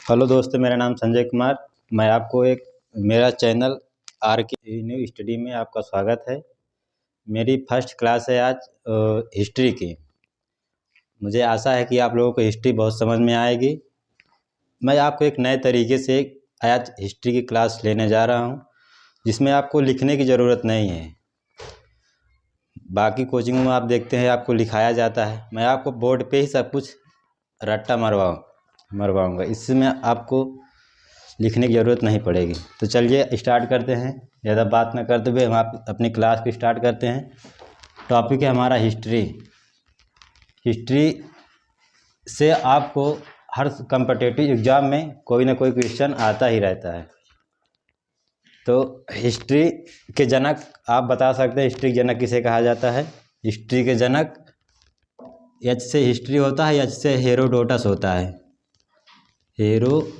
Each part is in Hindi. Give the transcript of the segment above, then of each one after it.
हेलो दोस्तों, मेरा नाम संजय कुमार। मैं आपको मेरा चैनल आर के न्यू स्टडी में आपका स्वागत है। मेरी फर्स्ट क्लास है आज हिस्ट्री की। मुझे आशा है कि आप लोगों को हिस्ट्री बहुत समझ में आएगी। मैं आपको एक नए तरीके से आज हिस्ट्री की क्लास लेने जा रहा हूं, जिसमें आपको लिखने की ज़रूरत नहीं है। बाकी कोचिंग में आप देखते हैं आपको लिखाया जाता है, मैं आपको बोर्ड पे ही सब कुछ रट्टा मरवाऊँगा। इसमें आपको लिखने की ज़रूरत नहीं पड़ेगी। तो चलिए स्टार्ट करते हैं। ज़्यादा बात न करते हुए हम आप अपनी क्लास को स्टार्ट करते हैं। टॉपिक है हमारा हिस्ट्री। हिस्ट्री से आपको हर कम्पिटिटिव एग्ज़ाम में कोई ना कोई क्वेश्चन आता ही रहता है। तो हिस्ट्री के जनक आप बता सकते हैं, हिस्ट्री के जनक किसे कहा जाता है? हिस्ट्री के जनक एच से हिस्ट्री होता है, एच से हेरोडोटस होता है। हेरोडोटस।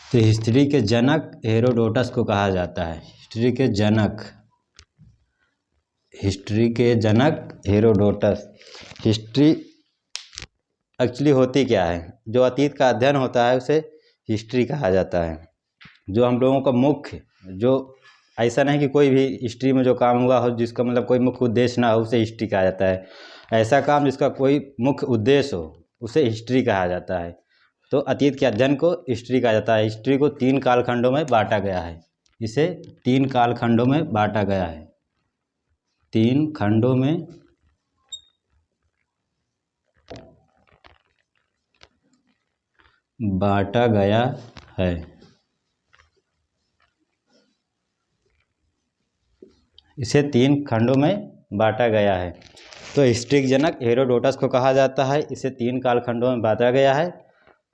तो हिस्ट्री के जनक हेरोडोटस को कहा जाता है। हिस्ट्री के जनक हेरोडोटस। हिस्ट्री एक्चुअली होती क्या है? जो अतीत का अध्ययन होता है उसे हिस्ट्री कहा जाता है। जो हम लोगों का मुख्य, जो ऐसा नहीं कि कोई भी हिस्ट्री में जो काम हुआ हो जिसका मतलब कोई मुख्य उद्देश्य ना हो, उसे हिस्ट्री कहा जाता है। ऐसा काम जिसका कोई मुख्य उद्देश्य हो उसे हिस्ट्री कहा जाता है। तो अतीत के अध्ययन को हिस्ट्री कहा जाता है। हिस्ट्री को 3 कालखंडों में बांटा गया है। इसे 3 कालखंडों में बांटा गया है। 3 खंडों में बांटा गया है। इसे 3 खंडों में बांटा गया है। तो हिस्ट्री के जनक हेरोडोटस को कहा जाता है। इसे 3 कालखंडों में बांटा गया है।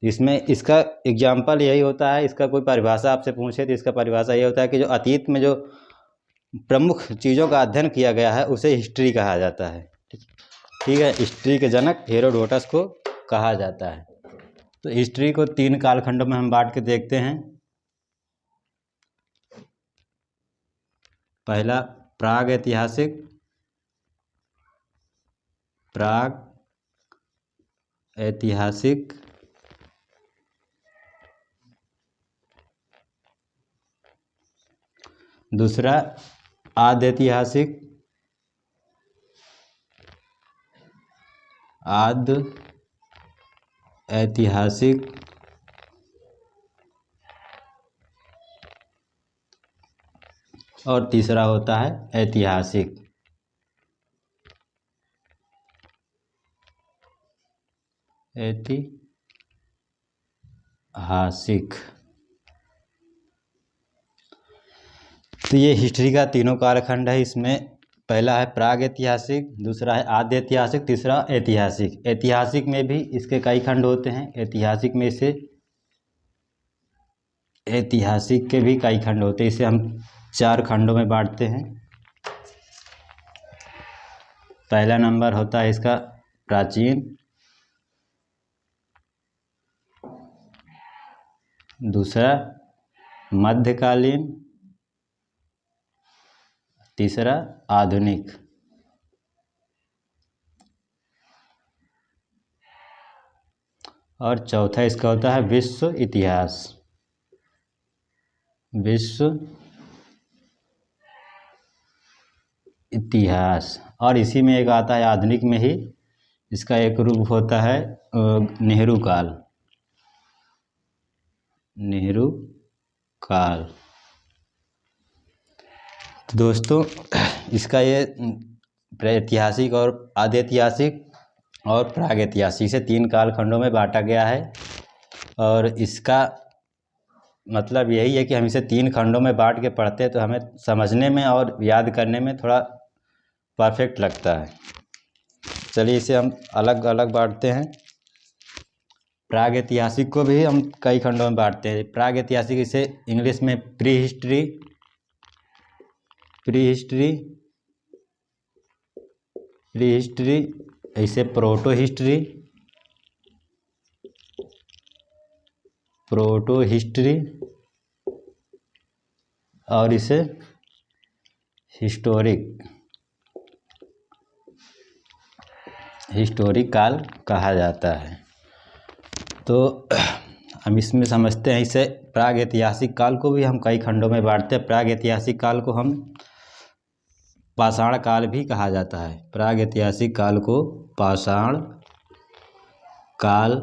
इसमें इसका एग्जाम्पल यही होता है, इसका कोई परिभाषा आपसे पूछे तो इसका परिभाषा ये होता है कि जो अतीत में जो प्रमुख चीज़ों का अध्ययन किया गया है उसे हिस्ट्री कहा जाता है। ठीक है, हिस्ट्री के जनक हेरोडोटस को कहा जाता है। तो हिस्ट्री को 3 कालखंडों में हम बांट के देखते हैं। पहला प्राग ऐतिहासिक। दूसरा आद्य ऐतिहासिक। और तीसरा होता है ऐतिहासिक। तो ये हिस्ट्री का तीनों कालखंड है। इसमें पहला है प्राग ऐतिहासिक, दूसरा है आद्य ऐतिहासिक, तीसरा ऐतिहासिक। ऐतिहासिक में भी इसके कई खंड होते हैं। ऐतिहासिक के भी कई खंड होते हैं। इसे हम 4 खंडों में बांटते हैं। पहला नंबर होता है इसका प्राचीन, दूसरा मध्यकालीन, तीसरा आधुनिक। और चौथा इसका होता है विश्व इतिहास। और इसी में एक आता है आधुनिक में ही, इसका एक रूप होता है नेहरू काल। तो दोस्तों, इसका ये ऐतिहासिक और आद्य ऐतिहासिक और प्राग ऐतिहासिक से 3 कालखंडों में बांटा गया है। और इसका मतलब यही है कि हम इसे 3 खंडों में बांट के पढ़ते हैं तो हमें समझने में और याद करने में थोड़ा परफेक्ट लगता है। चलिए इसे हम अलग अलग बांटते हैं। प्राग ऐतिहासिक को भी हम कई खंडों में बांटते हैं। प्राग ऐतिहासिक इसे इंग्लिश में प्री हिस्ट्री, इसे प्रोटो हिस्ट्री और इसे हिस्टोरिक हिस्टोरिक काल कहा जाता है। तो हम इसमें समझते हैं, इसे प्रागैतिहासिक काल को भी हम कई खंडों में बांटते हैं। प्रागैतिहासिक काल को हम पाषाण काल भी कहा जाता है। प्रागैतिहासिक काल को पाषाण काल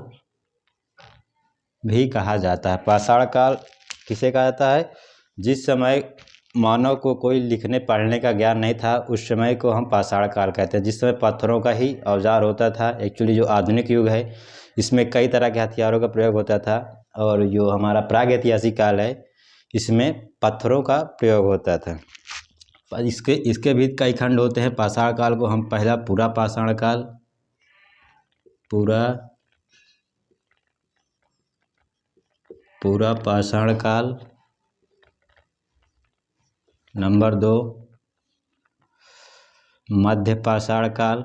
भी कहा जाता है। पाषाण काल किसे कहा जाता है? जिस समय मानव को कोई लिखने पढ़ने का ज्ञान नहीं था, उस समय को हम पाषाण काल कहते हैं। जिस समय पत्थरों का ही औजार होता था। एक्चुअली जो आधुनिक युग है, इसमें कई तरह के हथियारों का प्रयोग होता था, और जो हमारा प्रागैतिहासिक काल है, इसमें पत्थरों का प्रयोग होता था। इसके भी कई खंड होते हैं। पाषाण काल को हम पहला पूरा पाषाण काल, पूरा पाषाण काल, नंबर 2 मध्य पाषाण काल,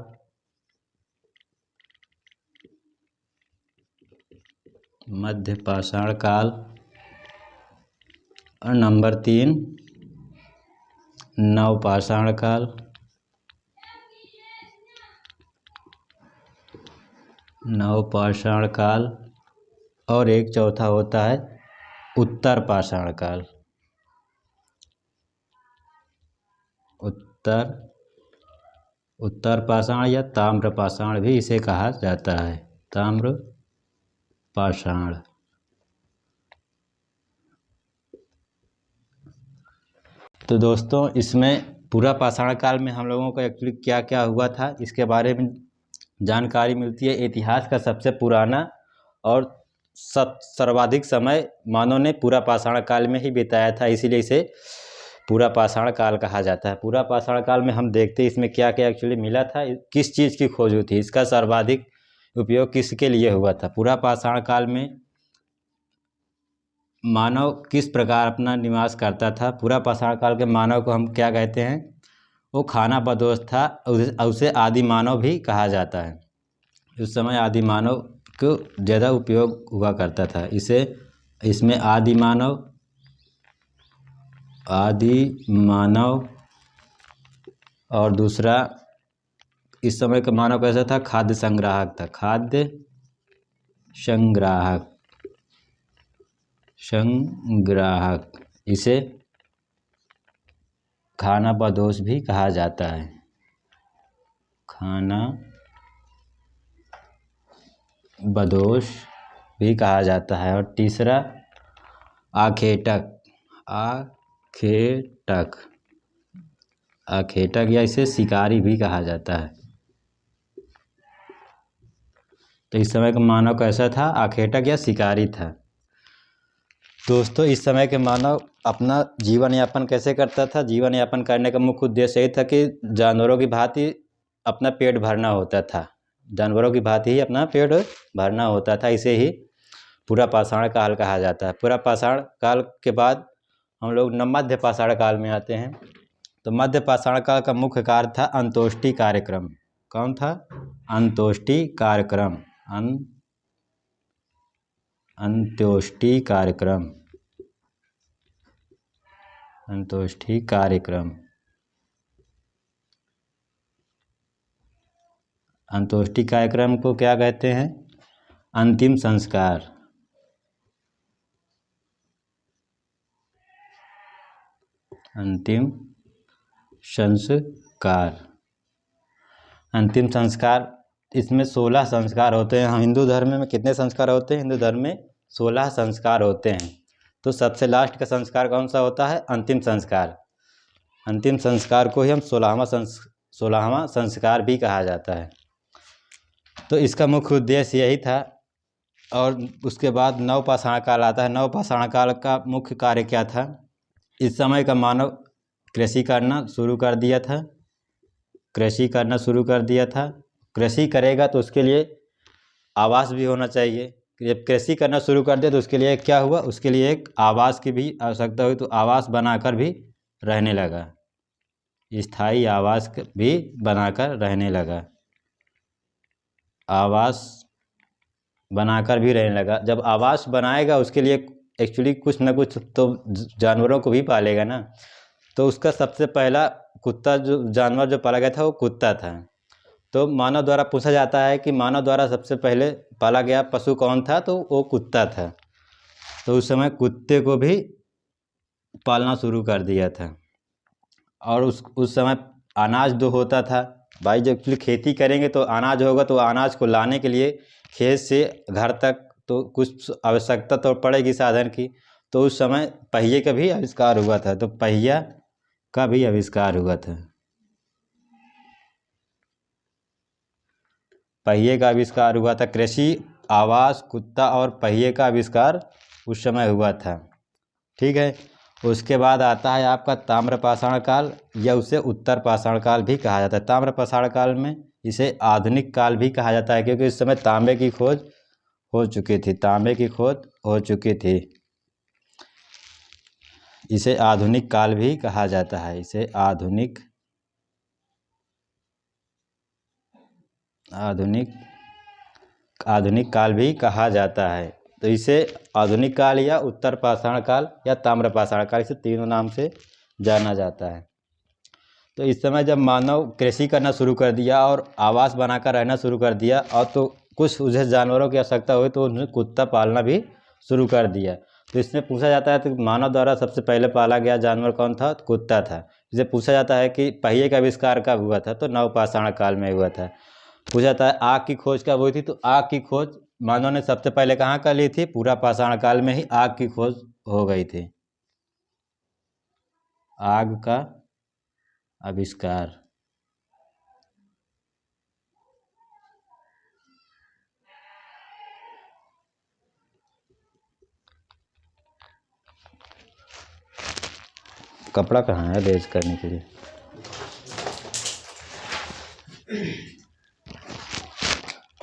मध्य पाषाण काल, और नंबर 3 नव पाषाण काल, नव पाषाण काल, और एक चौथा होता है उत्तर पाषाण काल। उत्तर पाषाण या ताम्र पाषाण भी इसे कहा जाता है। ताम्र पाषाण। तो दोस्तों, इसमें पूरा पाषाण काल में हम लोगों को एक्चुअली क्या क्या हुआ था, इसके बारे में जानकारी मिलती है। इतिहास का सबसे पुराना और सर्वाधिक समय मानव ने पूरा पाषाण काल में ही बिताया था, इसीलिए इसे पूरा पाषाण काल कहा जाता है। पूरा पाषाण काल में हम देखते हैं इसमें क्या क्या एक्चुअली मिला था, किस चीज़ की खोज हुई थी, इसका सर्वाधिक उपयोग किसके लिए हुआ था। पूरा पाषाण काल में मानव किस प्रकार अपना निवास करता था। पूरा पाषाण काल के मानव को हम क्या कहते हैं? वो खाना बदोश था, उसे आदि मानव भी कहा जाता है। उस समय आदि मानव को ज़्यादा उपयोग हुआ करता था। इसमें आदि मानव और दूसरा इस समय का मानव कैसा था? खाद्य संग्राहक था। खाद्य संग्राहक, इसे खाना बदोश भी कहा जाता है। खाना बदोश भी कहा जाता है। और तीसरा आखेटक या इसे शिकारी भी कहा जाता है। तो इस समय का मानव कैसा था? आखेटक या शिकारी था। दोस्तों, इस समय के मानव अपना जीवन यापन कैसे करता था? जीवन यापन करने का मुख्य उद्देश्य यही था कि जानवरों की भांति अपना पेट भरना होता था। जानवरों की भांति ही अपना पेट भरना होता था। इसे ही पूरा पाषाण काल कहा जाता है। पूरा पाषाण काल के बाद हम लोग मध्य पाषाण काल में आते हैं। तो मध्य पाषाण काल का मुख्य कार्य था अंत्येष्टि कार्यक्रम। कौन था? अंत्येष्टि कार्यक्रम। अंत्येष्टि कार्यक्रम। अंत्येष्टि कार्यक्रम। अंत्येष्टि कार्यक्रम को क्या कहते हैं? अंतिम संस्कार। अंतिम संस्कार। अंतिम संस्कार, इसमें 16 संस्कार होते हैं। हिंदू धर्म में कितने संस्कार होते हैं? हिंदू धर्म में 16 संस्कार होते हैं। तो सबसे लास्ट का संस्कार कौन सा होता है? अंतिम संस्कार। अंतिम संस्कार को ही हम 16वां संस्कार भी कहा जाता है। तो इसका मुख्य उद्देश्य यही था। और उसके बाद नव पाषाण काल आता है। नव पाषाण काल का मुख्य कार्य क्या था? इस समय का मानव कृषि करना शुरू कर दिया था। कृषि करेगा तो उसके लिए आवास भी होना चाहिए। जब कृषि करना शुरू कर दिया तो उसके लिए क्या हुआ? उसके लिए एक आवास की भी आवश्यकता हुई। तो आवास बनाकर भी रहने लगा। स्थायी आवास भी बनाकर रहने लगा। आवास बनाकर भी रहने लगा। जब आवास बनाएगा उसके लिए एक्चुअली कुछ ना कुछ तो जानवरों को भी पालेगा ना। तो उसका सबसे पहला कुत्ता, जो जानवर जो पाला गया था वो कुत्ता था। तो मानव द्वारा पूछा जाता है कि मानव द्वारा सबसे पहले पाला गया पशु कौन था, तो वो कुत्ता था। तो उस समय कुत्ते को भी पालना शुरू कर दिया था। और उस समय अनाज जो होता था भाई, जब खेती करेंगे तो अनाज होगा, तो अनाज को लाने के लिए खेत से घर तक तो कुछ आवश्यकता तो पड़ेगी साधन की। तो उस समय पहिए का भी आविष्कार हुआ था, तो पहिया का भी आविष्कार हुआ था। पहिए का आविष्कार हुआ था। कृषि, आवास, कुत्ता और पहिए का आविष्कार उस समय हुआ था। ठीक है। उसके बाद आता है आपका ताम्रपाषाण काल, या उसे उत्तर पाषाण काल भी कहा जाता है। ताम्रपाषाण काल में इसे आधुनिक काल भी कहा जाता है, क्योंकि इस समय तांबे की खोज हो चुकी थी। तांबे की खोज हो चुकी थी। इसे आधुनिक काल भी कहा जाता है। इसे आधुनिक काल भी कहा जाता है। तो इसे आधुनिक काल या उत्तर पाषाण काल या ताम्रपाषाण काल, इसे तीनों नाम से जाना जाता है। तो इस समय जब मानव कृषि करना शुरू कर दिया और आवास बनाकर रहना शुरू कर दिया, और तो कुछ उसे जानवरों की आवश्यकता हुई, तो उन्होंने कुत्ता पालना भी शुरू कर दिया। तो इसमें पूछा जाता है तो मानव द्वारा सबसे पहले पाला गया जानवर कौन था, तो कुत्ता था। इसे पूछा जाता है कि पहिए का आविष्कार कब हुआ था, तो नवपाषाण काल में हुआ था। पूछा जाता है आग की खोज कब हुई थी, तो आग की खोज मानव ने सबसे पहले कहाँ कर ली थी, पूरा पाषाण काल में ही आग की खोज हो गई थी। आग का आविष्कार। कपड़ा कहाँ है रेज करने के लिए।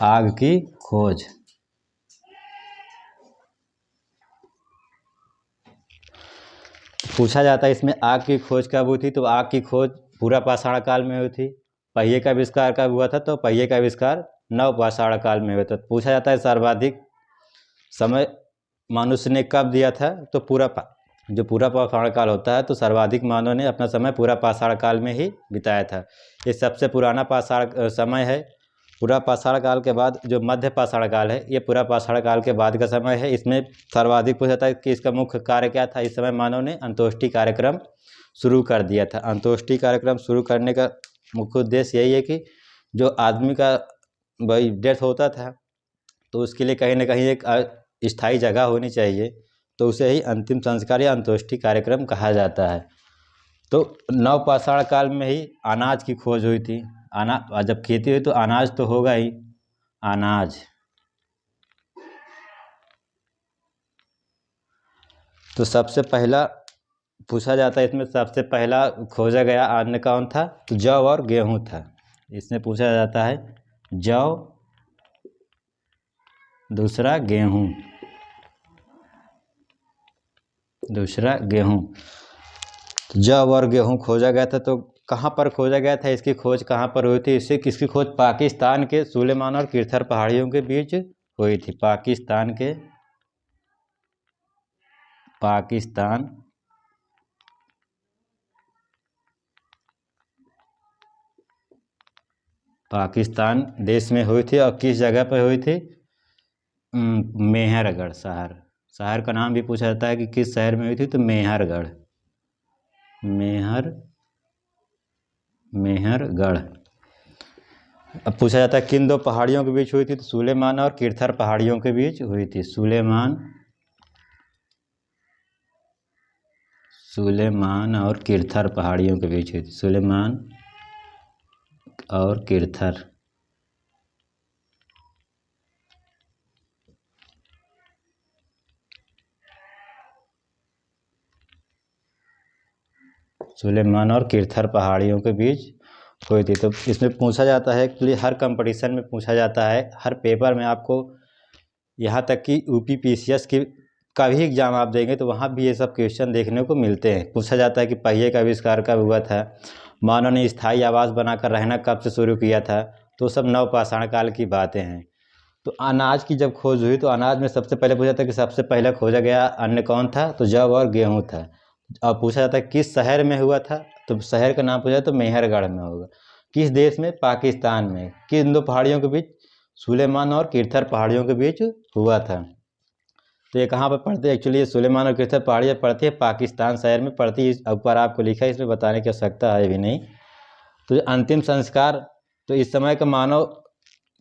आग की खोज। पूछा जाता है इसमें आग की खोज कब हुई थी, तो आग की खोज पूरा पाषाण काल में हुई थी। पहिए का आविष्कार कब हुआ था, तो पहिए का आविष्कार नवपाषाण काल में हुआ था। पूछा जाता है सर्वाधिक समय मनुष्य ने कब दिया था, तो जो पूरा पाषाण काल होता है, तो सर्वाधिक मानव ने अपना समय पूरा पाषाण काल में ही बिताया था। ये सबसे पुराना पाषाण समय है। पूरा पाषाण काल के बाद जो मध्य पाषाण काल है, ये पूरा पाषाण काल के बाद का समय है। इसमें सर्वाधिक पूछा जाता है कि इसका मुख्य कार्य क्या था। इस समय मानव ने अंत्येष्टि कार्यक्रम शुरू कर दिया था। अंत्येष्टि कार्यक्रम शुरू करने का मुख्य उद्देश्य यही है कि जो आदमी का भाई डेथ होता था, तो उसके लिए कहीं ना कहीं एक स्थायी जगह होनी चाहिए, तो उसे ही अंतिम संस्कार या अंत्येष्टि कार्यक्रम कहा जाता है। तो नवपाषाण काल में ही अनाज की खोज हुई थी। जब खेती हुई तो अनाज तो होगा ही। अनाज। तो सबसे पहला पूछा जाता है इसमें, सबसे पहला खोजा गया अन्न कौन था, तो जौ और गेहूं था। इसमें पूछा जाता है जौ, दूसरा गेहूं। जौ और गेहूं खोजा गया था। तो कहाँ पर खोजा गया था, इसकी खोज कहाँ पर हुई थी, इसकी खोज पाकिस्तान के सुलेमान और किरथर पहाड़ियों के बीच हुई थी। पाकिस्तान देश में हुई थी। और किस जगह पर हुई थी, मेहरगढ़ शहर का नाम भी पूछा जाता है कि किस शहर में हुई थी, तो मेहरगढ़। अब पूछा जाता है किन दो पहाड़ियों के बीच हुई थी, तो सुलेमान और किरथर पहाड़ियों के बीच हुई थी। सुलेमान और किरथर पहाड़ियों के बीच हुई थी। सुलेमान और किरथर। सुलेमान और किरथर पहाड़ियों के बीच हुई थी। तो इसमें पूछा जाता है कि हर कंपटीशन में पूछा जाता है, हर पेपर में आपको, यहाँ तक कि UPPCS का भी एग्जाम आप देंगे तो वहाँ भी ये सब क्वेश्चन देखने को मिलते हैं। पूछा जाता है कि पहिए का आविष्कार कब हुआ था, मानव ने स्थायी आवास बनाकर रहना कब से शुरू किया था, तो सब नवपाषाण काल की बातें हैं। तो अनाज की जब खोज हुई, तो अनाज में सबसे पहले पूछा था कि सबसे पहले खोजा गया अन्न कौन था, तो जौ और गेहूँ था। और पूछा जाता है किस शहर में हुआ था, तो शहर का नाम पूछा तो मेहरगढ़ में होगा। किस देश में? पाकिस्तान में। किन दो पहाड़ियों के बीच? सुलेमान और किरथर पहाड़ियों के बीच हुआ था। तो ये कहाँ पर पड़ते हैं? एक्चुअली ये सुलेमान और किरथर पहाड़ियाँ पड़ती है पाकिस्तान शहर में पड़ती है। ऊपर आपको लिखा है, इसमें बताने की आवश्यकता है भी नहीं। तो अंतिम संस्कार, तो इस समय का मानव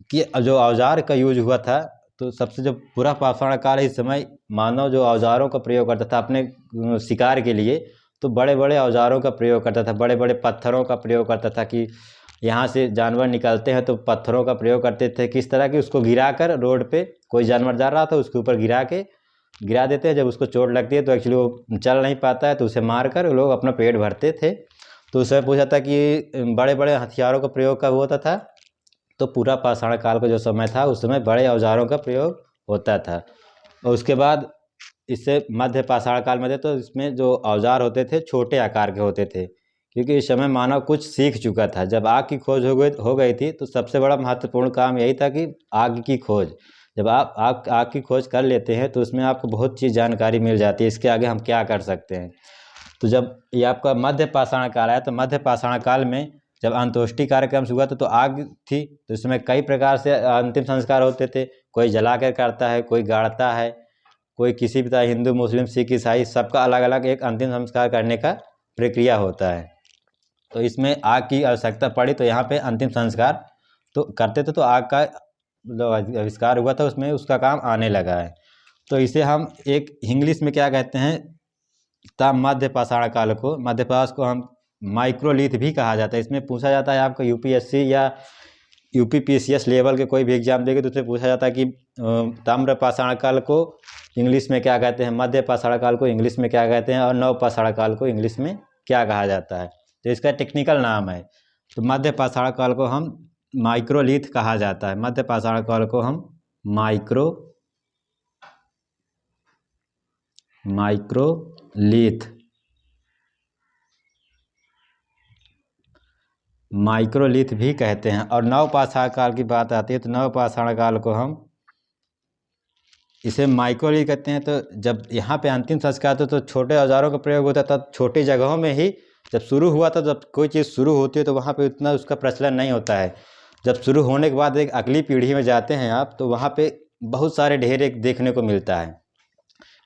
कि जो औजार का यूज हुआ था, तो सबसे जो पूरा पाषाण काल है, इस समय मानव जो औजारों का प्रयोग करता था अपने शिकार के लिए, तो बड़े बड़े औजारों का प्रयोग करता था, बड़े बड़े पत्थरों का प्रयोग करता था कि यहाँ से जानवर निकलते हैं तो पत्थरों का प्रयोग करते थे। किस तरह की? उसको गिरा कर रोड पे कोई जानवर जा रहा था उसके ऊपर गिरा देते हैं। जब उसको चोट लगती है तो एक्चुअली वो चल नहीं पाता है, तो उसे मार कर लोग अपना पेट भरते थे। तो उसमें पूछा था कि बड़े बड़े हथियारों का प्रयोग कब होता था? तो पूरा पाषाण काल का जो समय था उस समय बड़े औजारों का प्रयोग होता था। और उसके बाद इससे मध्य पाषाण काल में थे, तो इसमें जो औजार होते थे छोटे आकार के होते थे, क्योंकि इस समय मानव कुछ सीख चुका था। जब आग की खोज हो गई थी तो सबसे बड़ा महत्वपूर्ण काम यही था कि आग की खोज। जब आप आग की खोज कर लेते हैं तो उसमें आपको बहुत चीज़ जानकारी मिल जाती है, इसके आगे हम क्या कर सकते हैं। तो जब ये आपका मध्य पाषाण काल आया, तो मध्य पाषाण काल में जब अंत्येष्टि कार्यक्रम हुआ तो आग थी, तो इसमें कई प्रकार से अंतिम संस्कार होते थे। कोई जला कर करता है, कोई गाड़ता है, कोई किसी भी तरह, हिंदू मुस्लिम सिख ईसाई सबका अलग अलग एक अंतिम संस्कार करने का प्रक्रिया होता है। तो इसमें आग की आवश्यकता पड़ी तो यहाँ पे अंतिम संस्कार तो करते थे, तो आग का जो आविष्कार हुआ था उसमें उसका काम आने लगा है। तो इसे हम एक इंग्लिश में क्या कहते हैं? तब मध्य पाषाण काल को, मध्य पाष को हम माइक्रोलिथ भी कहा जाता है। इसमें पूछा जाता है आपको यूपीएससी या यूपीपीसीएस लेवल के कोई भी एग्जाम देंगे तो उसमें पूछा जाता है कि ताम्र पाषाण काल को इंग्लिश में क्या कहते हैं, मध्य पाषाण काल को इंग्लिश में क्या कहते हैं, और नव पाषाण काल को इंग्लिश में क्या कहा जाता है। तो इसका टेक्निकल नाम है। तो मध्य पाषाण काल को हम माइक्रोलिथ कहा जाता है। मध्य पाषाण काल को हम माइक्रोलिथ भी कहते हैं। और नव पाषाण काल की बात आती है तो नव पाषाण काल को हम इसे माइक्रोलिथ कहते हैं। तो जब यहाँ पे अंतिम संस्कार तो छोटे औजारों का प्रयोग होता था, छोटी जगहों में ही जब शुरू हुआ था। जब कोई चीज़ शुरू होती है तो वहाँ पे उतना उसका प्रचलन नहीं होता है। जब शुरू होने के बाद एक अगली पीढ़ी में जाते हैं आप, तो वहाँ पे बहुत सारे ढेर एक देखने को मिलता है,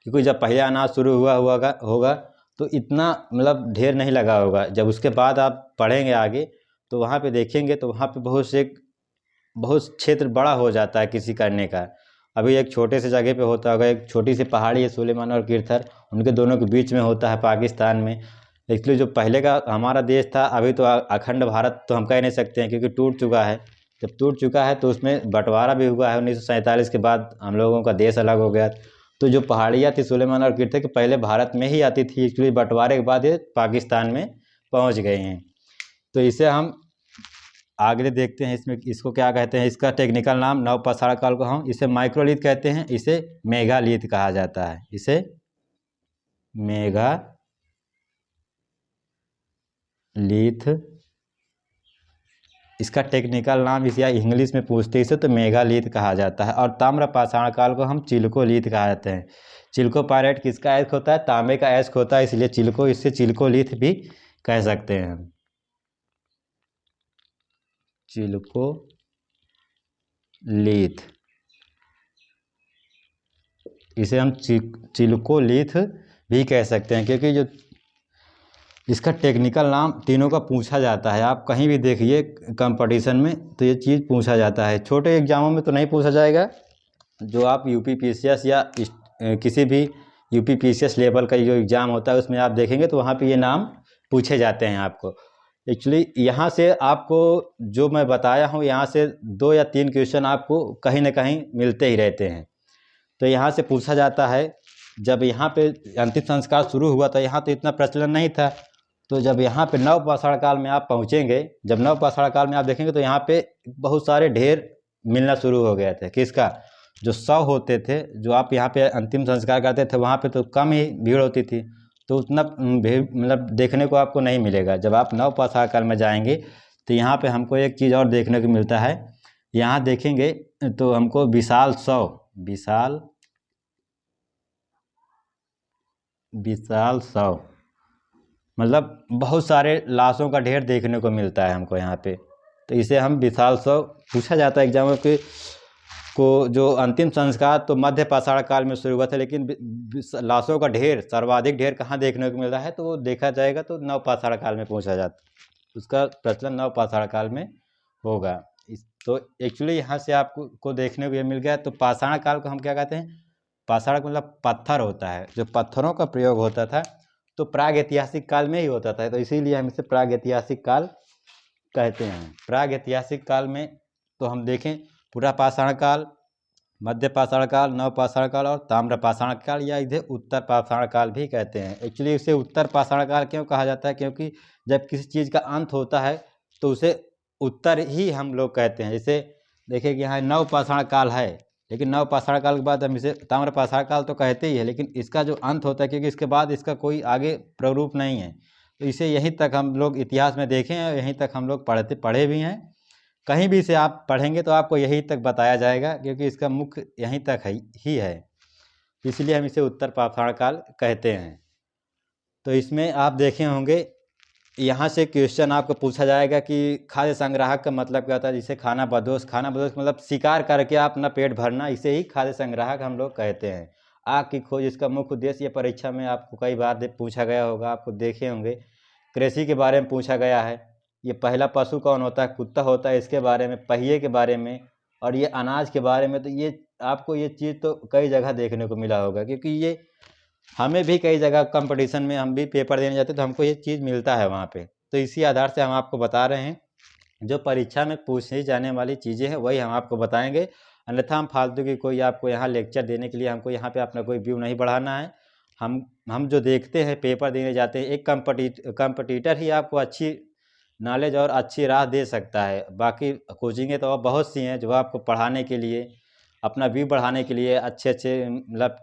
क्योंकि जब पहले अनाज शुरू हुआ होगा तो इतना मतलब ढेर नहीं लगा होगा। जब उसके बाद आप पढ़ेंगे आगे तो वहाँ पे देखेंगे तो वहाँ पे बहुत क्षेत्र बड़ा हो जाता है किसी करने का। अभी एक छोटे से जगह पे होता होगा, एक छोटी सी पहाड़ी है सुलेमान और किरथर, उनके दोनों के बीच में होता है पाकिस्तान में। इसलिए जो पहले का हमारा देश था, अभी तो अखंड भारत तो हम कह नहीं सकते हैं क्योंकि टूट चुका है। जब टूट चुका है तो उसमें बंटवारा भी हुआ है 1947 के बाद, हम लोगों का देश अलग हो गया। तो जो पहाड़ियाँ थी सुलेमान और किरथर की पहले भारत में ही आती थी, इसलिए बंटवारे के बाद ये पाकिस्तान में पहुँच गए हैं। तो इसे हम आगे देखते हैं इसमें इसको क्या कहते हैं। इसका टेक्निकल नाम नव पाषाण काल को हम इसे माइक्रोलिथ कहते हैं, इसे मेगालिथ कहा जाता है। इसे मेगालिथ इसका टेक्निकल नाम इस या इंग्लिश में पूछते इसे तो मेगालिथ कहा जाता है। और ताम्र पाषाण काल को हम चिल्कोलिथ कहा जाते हैं। चिल्को पायरेट किसका एस्क होता है? तांबे का एस्क होता है, इसलिए चिल्को, इससे चिल्कोलिथ भी कह सकते हैं हम। चिल्कोलिथ, इसे हम चिल्कोलिथ भी कह सकते हैं, क्योंकि जो इसका टेक्निकल नाम तीनों का पूछा जाता है। आप कहीं भी देखिए कंपटीशन में तो ये चीज़ पूछा जाता है। छोटे एग्जामों में तो नहीं पूछा जाएगा, जो आप यूपीपीसीएस या किसी भी यूपीपीसीएस लेवल का जो एग्ज़ाम होता है उसमें आप देखेंगे तो वहाँ पे ये नाम पूछे जाते हैं आपको। एक्चुअली यहाँ से आपको जो मैं बताया हूँ, यहाँ से 2 या 3 क्वेश्चन आपको कहीं ना कहीं मिलते ही रहते हैं। तो यहाँ से पूछा जाता है, जब यहाँ पे अंतिम संस्कार शुरू हुआ था यहाँ तो इतना प्रचलन नहीं था। तो जब यहाँ पे नव पाषाण काल में आप पहुँचेंगे, जब नव पाषाण काल में आप देखेंगे तो यहाँ पे बहुत सारे ढेर मिलना शुरू हो गए थे। किसका? जो शव होते थे, जो आप यहाँ पे अंतिम संस्कार करते थे वहाँ पे तो कम ही भीड़ होती थी, तो उतना भीड़ मतलब देखने को आपको नहीं मिलेगा। जब आप नव पाषाण काल में जाएंगे तो यहाँ पे हमको एक चीज़ और देखने को मिलता है। यहाँ देखेंगे तो हमको विशाल शव मतलब बहुत सारे लाशों का ढेर देखने को मिलता है हमको यहाँ पे। तो इसे हम विशाल शव पूछा जाता है एग्जाम के को। जो अंतिम संस्कार तो मध्य पाषाण काल में शुरू हुआ था, लेकिन लाशों का ढेर, सर्वाधिक ढेर कहाँ देखने को मिल रहा है, तो वो देखा जाएगा तो नव पाषाण काल में पूछा जाता, उसका प्रचलन नव पाषाण काल में होगा। तो एक्चुअली यहाँ से आपको को देखने को ये मिल गया। तो पाषाण काल को हम क्या कहते हैं, पाषाण का मतलब पत्थर होता है, जो पत्थरों का प्रयोग होता था तो प्राग ऐतिहासिक काल में ही होता था, तो इसीलिए हम इसे प्राग ऐतिहासिक काल कहते हैं। प्राग ऐतिहासिक काल में तो हम देखें पूरा पाषाण काल, मध्य पाषाण काल, नव पाषाण काल और ताम्र पाषाण काल, या इधर उत्तर पाषाण काल भी कहते हैं। एक्चुअली इसे उत्तर पाषाण काल क्यों कहा जाता है, क्योंकि जब किसी चीज़ का अंत होता है तो उसे उत्तर ही हम लोग कहते हैं। जैसे देखिए कि यहाँ नव पाषाण काल है, लेकिन नव पाषाण काल के बाद हम इसे ताम्र पाषाण काल तो कहते ही है, लेकिन इसका जो अंत होता है, क्योंकि इसके बाद इसका कोई आगे प्रारूप नहीं है, तो इसे यहीं तक हम लोग इतिहास में देखें और यहीं तक हम लोग पढ़े भी हैं। कहीं भी इसे आप पढ़ेंगे तो आपको यहीं तक बताया जाएगा, क्योंकि इसका मुख्य यहीं तक ही है, इसलिए हम इसे उत्तर पाषाण काल कहते हैं। तो इसमें आप देखे होंगे यहाँ से क्वेश्चन आपको पूछा जाएगा कि खाद्य संग्राहक का मतलब क्या होता है। जैसे खाना बदोश, खाना बदोश मतलब शिकार करके अपना पेट भरना, इसे ही खाद्य संग्राहक हम लोग कहते हैं। आग की खोज, इसका मुख्य उद्देश्य, ये परीक्षा में आपको कई बार पूछा गया होगा, आपको देखे होंगे। कृषि के बारे में पूछा गया है, ये पहला पशु कौन होता है, कुत्ता होता है, इसके बारे में, पहिए के बारे में, और ये अनाज के बारे में। तो ये आपको ये चीज़ तो कई जगह देखने को मिला होगा, क्योंकि ये हमें भी कई जगह कंपटीशन में हम भी पेपर देने जाते तो हमको ये चीज़ मिलता है वहाँ पे। तो इसी आधार से हम आपको बता रहे हैं, जो परीक्षा में पूछी जाने वाली चीज़ें हैं वही हम आपको बताएंगे। अन्यथा हम फालतू की कोई आपको यहाँ लेक्चर देने के लिए हमको यहाँ पे अपना कोई व्यू नहीं बढ़ाना है। हम जो देखते हैं, पेपर देने जाते हैं, एक कंपटीटर ही आपको अच्छी नॉलेज और अच्छी राह दे सकता है। बाकी कोचिंगें तो और बहुत सी हैं जो आपको पढ़ाने के लिए, अपना व्यू बढ़ाने के लिए अच्छे अच्छे मतलब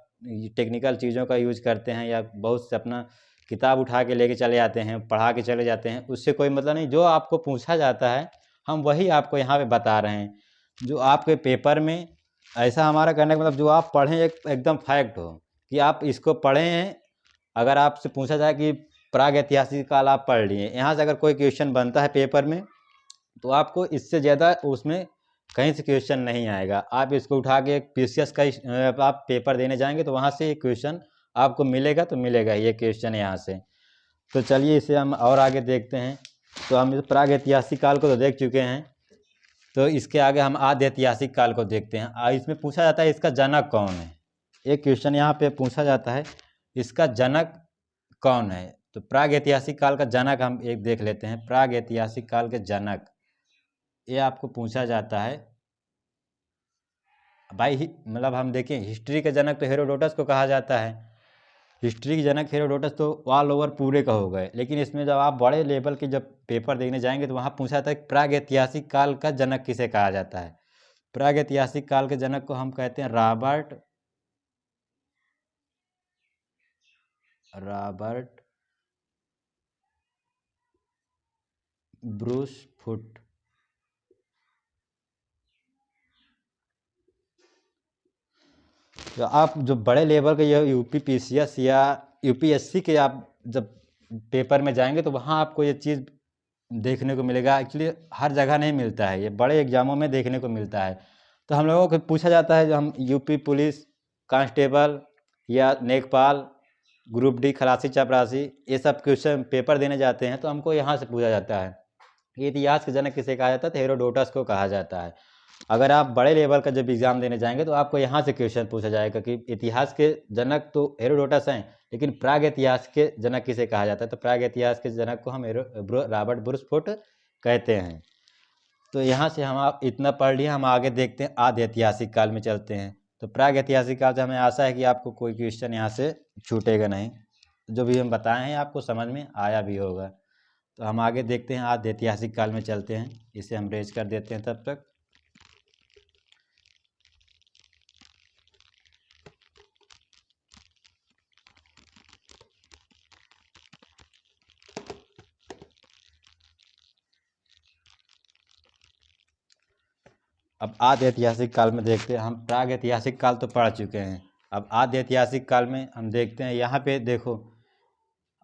टेक्निकल चीज़ों का यूज करते हैं, या बहुत से अपना किताब उठा के लेके चले जाते हैं, पढ़ा के चले जाते हैं, उससे कोई मतलब नहीं। जो आपको पूछा जाता है हम वही आपको यहाँ पे बता रहे हैं। जो आपके पेपर में, ऐसा हमारा कहने का मतलब जो आप पढ़ें एकदम फैक्ट हो कि आप इसको पढ़े हैं। अगर आपसे पूछा जाए कि प्राग ऐतिहासिक काल आप पढ़ लिए, यहाँ से अगर कोई क्वेश्चन बनता है पेपर में, तो आपको इससे ज़्यादा उसमें कहीं से क्वेश्चन नहीं आएगा। आप इसको उठा के PCS का आप पेपर देने जाएंगे तो वहाँ से ये क्वेश्चन आपको मिलेगा, तो मिलेगा ये क्वेश्चन यहाँ से। तो चलिए इसे हम और आगे देखते हैं। तो हम इस प्राग ऐतिहासिक काल को तो देख चुके हैं, तो इसके आगे हम आद्य ऐतिहासिक काल को देखते हैं। इसमें पूछा जाता है इसका जनक कौन है। एक क्वेश्चन यहाँ पे पूछा जाता है, इसका जनक कौन है। तो प्राग ऐतिहासिक काल का जनक हम एक देख लेते हैं। प्राग ऐतिहासिक काल के जनक, ये आपको पूछा जाता है भाई मतलब हम देखें, हिस्ट्री के जनक तो हेरोडोटस को कहा जाता है। हिस्ट्री के जनक हेरोडोटस तो ऑल ओवर पूरे का हो गए, लेकिन इसमें जब आप बड़े लेवल के जब पेपर देखने जाएंगे तो वहाँ पूछा जाता है प्राग ऐतिहासिक काल का जनक किसे कहा जाता है। प्राग ऐतिहासिक काल के जनक को हम कहते हैं रॉबर्ट ब्रूस फुट। तो आप जो बड़े लेवल के ये UPPCS या UPSC के आप जब पेपर में जाएंगे तो वहाँ आपको ये चीज़ देखने को मिलेगा। एक्चुअली हर जगह नहीं मिलता है, ये बड़े एग्जामों में देखने को मिलता है। तो हम लोगों को पूछा जाता है, जो हम UP पुलिस कांस्टेबल या लेखपाल, ग्रुप D खलासी चपरासी, ये सब क्वेश्चन पेपर देने जाते हैं तो हमको यहाँ से पूछा जाता है इतिहास के जनक किसे कहा जाता है, तो हेरोडोटस को कहा जाता है। अगर आप बड़े लेवल का जब एग्जाम देने जाएंगे तो आपको यहाँ से क्वेश्चन पूछा जाएगा कि इतिहास के जनक तो हेरोडोटस हैं, लेकिन प्राग इतिहास के जनक किसे कहा जाता है। तो प्राग इतिहास के जनक को हम रॉबर्ट ब्रूस फुट कहते हैं। तो यहाँ से हम आप इतना पढ़ लिए, हम आगे देखते हैं आद्य ऐतिहासिक काल में चलते हैं। तो प्राग ऐतिहासिक काल से हमें आशा है कि आपको कोई क्वेश्चन यहाँ से छूटेगा नहीं, जो भी हम बताए हैं आपको समझ में आया भी होगा। तो हम आगे देखते हैं, आद्य ऐतिहासिक काल में चलते हैं। इसे हम रेज कर देते हैं तब तक। अब आद्य ऐतिहासिक काल में देखते हैं। हम प्राग ऐतिहासिक काल तो पढ़ चुके हैं, अब आद्य ऐतिहासिक काल में हम देखते हैं। यहाँ पे देखो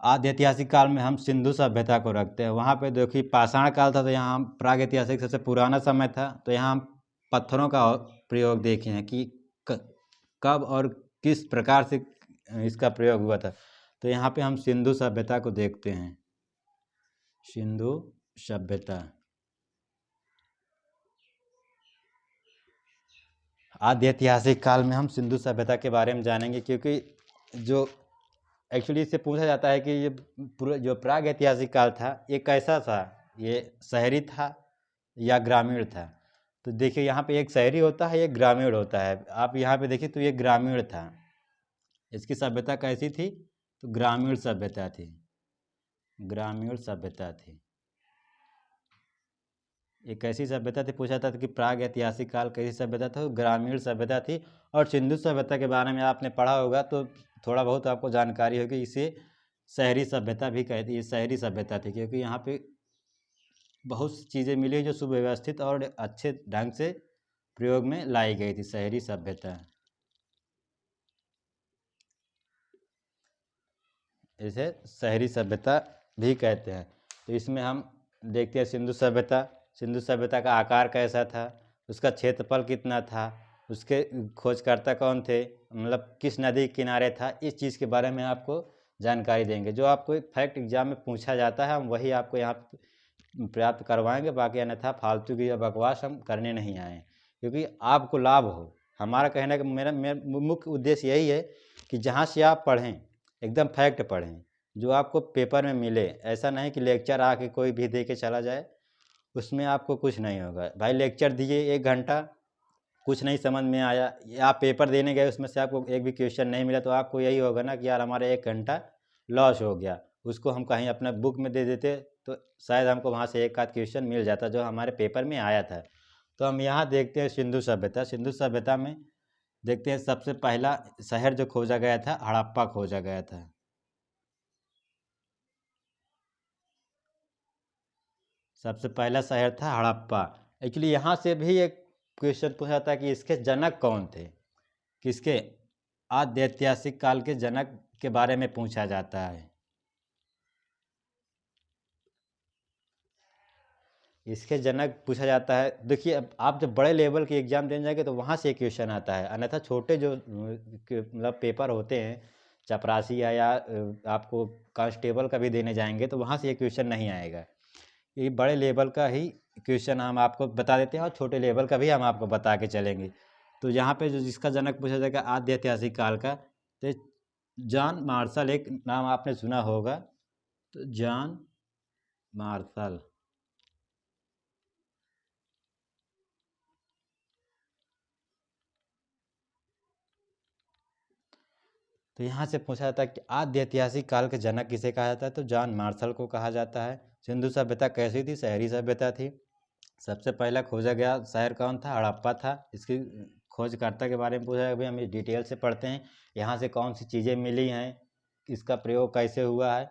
आद्य ऐतिहासिक काल में हम सिंधु सभ्यता को रखते हैं। वहाँ पे देखिए पाषाण काल था, तो यहाँ हम प्राग ऐतिहासिक सबसे पुराना समय था, तो यहाँ हम पत्थरों का प्रयोग देखे हैं कि कब और किस प्रकार से इसका प्रयोग हुआ था। तो यहाँ पे हम सिंधु सभ्यता को देखते हैं। सिंधु सभ्यता आद्य ऐतिहासिक काल में हम सिंधु सभ्यता के बारे में जानेंगे, क्योंकि जो एक्चुअली इससे पूछा जाता है कि ये पूरा जो प्राग ऐतिहासिक काल था ये कैसा था, ये शहरी था या ग्रामीण था। तो देखिए यहाँ पे एक शहरी होता है, एक ग्रामीण होता है। आप यहाँ पे देखिए तो ये ग्रामीण था। इसकी सभ्यता कैसी थी? तो ग्रामीण सभ्यता थी, ग्रामीण सभ्यता थी। एक ऐसी सभ्यता थी, पूछा था कि प्राग ऐतिहासिक काल कैसी सभ्यता था, ग्रामीण सभ्यता थी। और सिंधु सभ्यता के बारे में आपने पढ़ा होगा तो थोड़ा बहुत आपको जानकारी होगी। इसे शहरी सभ्यता भी कहती है, शहरी सभ्यता थी, क्योंकि यहाँ पे बहुत सी चीज़ें मिली जो सुव्यवस्थित और अच्छे ढंग से प्रयोग में लाई गई थी। शहरी सभ्यता इसे शहरी सभ्यता भी कहते हैं। तो इसमें हम देखते हैं सिंधु सभ्यता। सिंधु सभ्यता का आकार कैसा था, उसका क्षेत्रफल कितना था, उसके खोजकर्ता कौन थे, मतलब किस नदी के किनारे था, इस चीज़ के बारे में आपको जानकारी देंगे। जो आपको एक फैक्ट एग्जाम में पूछा जाता है हम वही आपको यहाँ प्राप्त करवाएंगे, बाकी अन्यथा फालतू की बकवास हम करने नहीं आए, क्योंकि आपको लाभ हो। हमारा कहने का मेरा मुख्य उद्देश्य यही है कि जहाँ से आप पढ़ें एकदम फैक्ट पढ़ें, जो आपको पेपर में मिले। ऐसा नहीं कि लेक्चर आके कोई भी दे के चला जाए, उसमें आपको कुछ नहीं होगा। भाई लेक्चर दिए 1 घंटा, कुछ नहीं समझ में आया, या आप पेपर देने गए उसमें से आपको एक भी क्वेश्चन नहीं मिला, तो आपको यही होगा ना कि यार हमारा 1 घंटा लॉस हो गया। उसको हम कहीं अपना बुक में दे देते तो शायद हमको वहाँ से एक आध क्वेश्चन मिल जाता जो हमारे पेपर में आया था। तो हम यहाँ देखते हैं सिंधु सभ्यता। सिंधु सभ्यता में देखते हैं सबसे पहला शहर जो खोजा गया था, हड़प्पा खोजा गया था। सबसे पहला शहर था हड़प्पा। एक्चुअली यहाँ से भी एक क्वेश्चन पूछा था कि इसके जनक कौन थे, किसके आद्य ऐतिहासिक काल के जनक के बारे में पूछा जाता है। इसके जनक पूछा जाता है। देखिए अब आप जब बड़े लेवल के एग्जाम देने जाएंगे तो वहाँ से क्वेश्चन आता है, अन्यथा छोटे जो मतलब पेपर होते हैं चपरासी या आपको कांस्टेबल का भी देने जाएंगे तो वहाँ से ये क्वेश्चन नहीं आएगा। ये बड़े लेवल का ही क्वेश्चन हम आपको बता देते हैं और छोटे लेवल का भी हम आपको बता के चलेंगे। तो यहाँ पे जो जिसका जनक पूछा जाएगा आद्य ऐतिहासिक काल का, तो जॉन मार्शल, एक नाम आपने सुना होगा, तो जॉन मार्शल। तो यहाँ से पूछा जाता है कि आद्य ऐतिहासिक काल के जनक किसे कहा जाता है, तो जॉन मार्शल को कहा जाता है। सिंधु सभ्यता कैसी थी? शहरी सभ्यता थी। सबसे पहला खोजा गया शहर कौन था? हड़प्पा था। इसकी खोजकर्ता के बारे में पूछा है, अभी हम इस डिटेल से पढ़ते हैं। यहाँ से कौन सी चीज़ें मिली हैं, इसका प्रयोग कैसे हुआ है।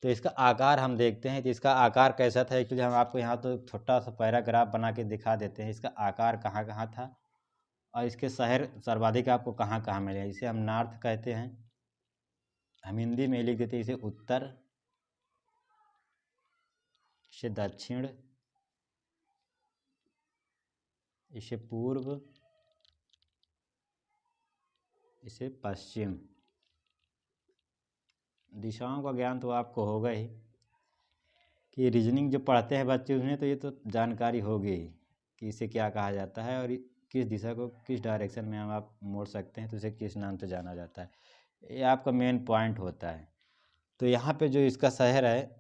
तो इसका आकार हम देखते हैं, तो इसका आकार कैसा था। एक्चुअली हम आपको यहाँ तो छोटा सा पैराग्राफ बना के दिखा देते हैं इसका आकार कहाँ कहाँ था और इसके शहर सर्वाधिक आपको कहाँ कहाँ मिले। इसे हम नॉर्थ कहते हैं, हम हिंदी में लिख देते हैं इसे उत्तर, इसे दक्षिण, इसे पूर्व, इसे पश्चिम। दिशाओं का ज्ञान तो आपको होगा ही कि रीजनिंग जो पढ़ते हैं बच्चे उन्हें तो ये तो जानकारी होगी ही कि इसे क्या कहा जाता है और किस दिशा को किस डायरेक्शन में हम आप मोड़ सकते हैं तो इसे किस नाम से जाना जाता है। ये आपका मेन पॉइंट होता है। तो यहाँ पे जो इसका शहर है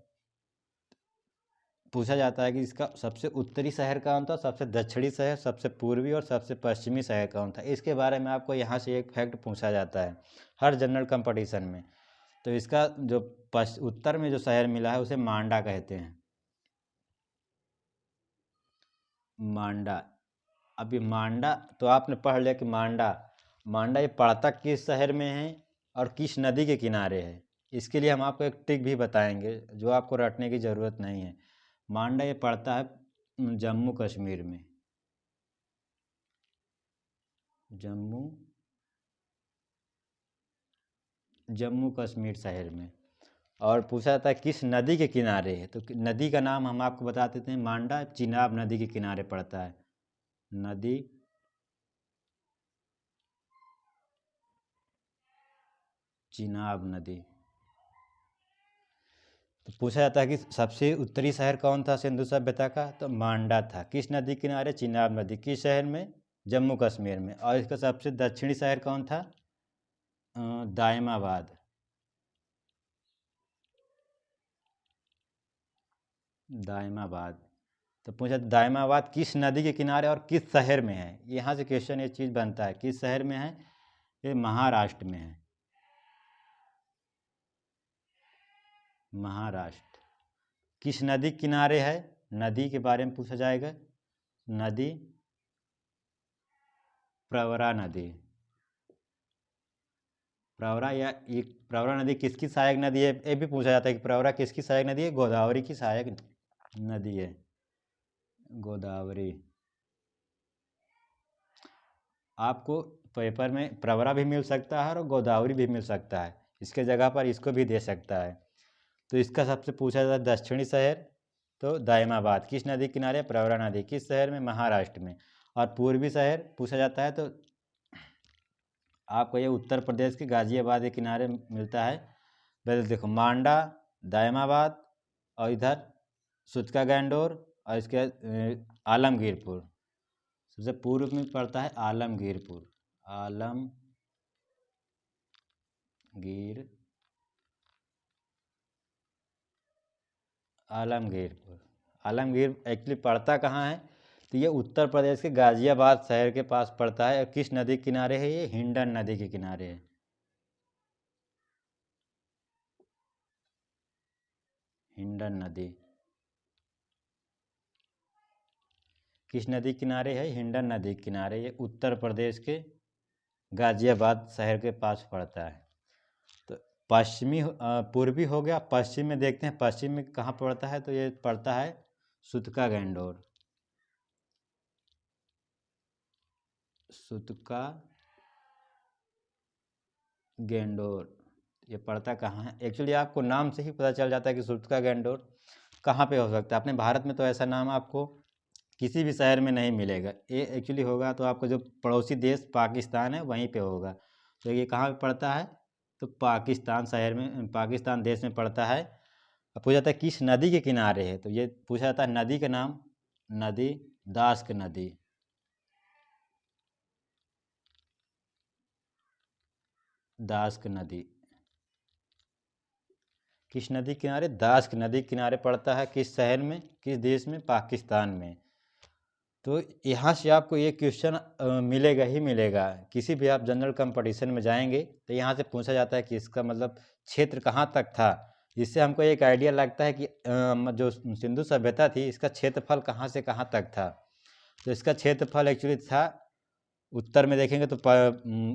पूछा जाता है कि इसका सबसे उत्तरी शहर कौन था, सबसे दक्षिणी शहर, सबसे पूर्वी और सबसे पश्चिमी शहर कौन था। इसके बारे में आपको यहाँ से एक फैक्ट पूछा जाता है हर जनरल कंपटीशन में। तो इसका जो उत्तर में जो शहर मिला है उसे मांडा कहते हैं, मांडा। अभी मांडा तो आपने पढ़ लिया कि मांडा, मांडा ये पड़ता किस शहर में है और किस नदी के किनारे है। इसके लिए हम आपको एक ट्रिक भी बताएंगे जो आपको रटने की ज़रूरत नहीं है। मांडा ये पड़ता है जम्मू कश्मीर में, जम्मू, जम्मू कश्मीर शहर में। और पूछा जाता है किस नदी के किनारे है, तो नदी का नाम हम आपको बता देते हैं, मांडा चिनाब नदी के किनारे पड़ता है। नदी चिनाब नदी। तो पूछा जाता है कि सबसे उत्तरी शहर कौन था सिंधु सभ्यता का, तो मांडा था। किस नदी किनारे, चिनाब नदी। किस शहर में, जम्मू कश्मीर में। और इसका सबसे दक्षिणी शहर कौन था, दायमाबाद। दायमाबाद। तो पूछा दायमाबाद किस नदी के किनारे और किस शहर में है, यहाँ से क्वेश्चन ये चीज़ बनता है, किस शहर में है, ये महाराष्ट्र में है। महाराष्ट्र। किस नदी किनारे है, नदी के बारे में पूछा जाएगा। नदी प्रवरा नदी। प्रवरा या एक प्रवरा नदी किसकी सहायक नदी है, ये भी पूछा जाता है कि प्रवरा किसकी सहायक नदी है, गोदावरी की सहायक नदी है, गोदावरी। आपको पेपर में प्रवरा भी मिल सकता है और गोदावरी भी मिल सकता है, इसके जगह पर इसको भी दे सकता है। तो इसका सबसे पूछा जाता है दक्षिणी शहर, तो दायमाबाद। किस नदी किनारे, प्रवरा नदी। किस शहर में, महाराष्ट्र में। और पूर्वी शहर पूछा जाता है तो आपको ये उत्तर प्रदेश के गाजियाबाद के किनारे मिलता है। पहले देखो मांडा, दायमाबाद और इधर सुचका गैंडोर और इसके आलमगीरपुर। सबसे पूर्व में पड़ता है आलमगीरपुर। आलमगीरपुर। आलमगीर एक्चुअली पड़ता कहाँ है, तो ये उत्तर प्रदेश के गाजियाबाद शहर के पास पड़ता है। और किस नदी के किनारे है, ये हिंडन नदी के किनारे है। हिंडन नदी किस नदी किनारे है, हिंडन नदी के किनारे। ये उत्तर प्रदेश के गाजियाबाद शहर के पास पड़ता है। तो पश्चिमी पूर्वी हो गया, पश्चिम में देखते हैं पश्चिम में कहाँ पड़ता है, तो ये पड़ता है सुतका गैंडोर। सुतका गैंडोर ये पड़ता कहाँ है, एक्चुअली आपको नाम से ही पता चल जाता है कि सुतका गैंडोर कहाँ पे हो सकता है। अपने भारत में तो ऐसा नाम आपको किसी भी शहर में नहीं मिलेगा। ये एक्चुअली होगा तो आपको जो पड़ोसी देश पाकिस्तान है वहीं पे होगा। तो ये कहाँ पे पड़ता है, तो पाकिस्तान शहर में, पाकिस्तान देश में पड़ता है। अब पूछा जाता है किस नदी के किनारे है, तो ये पूछा जाता है नदी का नाम, नदी दास्क नदी। दास्क नदी किस नदी के किनारे, दास्क नदी के किनारे पड़ता है। किस शहर में, किस देश में, पाकिस्तान में। तो यहाँ से आपको ये क्वेश्चन मिलेगा ही मिलेगा। किसी भी आप जनरल कंपटीशन में जाएंगे तो यहाँ से पूछा जाता है कि इसका मतलब क्षेत्र कहाँ तक था। इससे हमको एक आइडिया लगता है कि जो सिंधु सभ्यता थी इसका क्षेत्रफल कहाँ से कहाँ तक था। तो इसका क्षेत्रफल एक्चुअली था, उत्तर में देखेंगे तो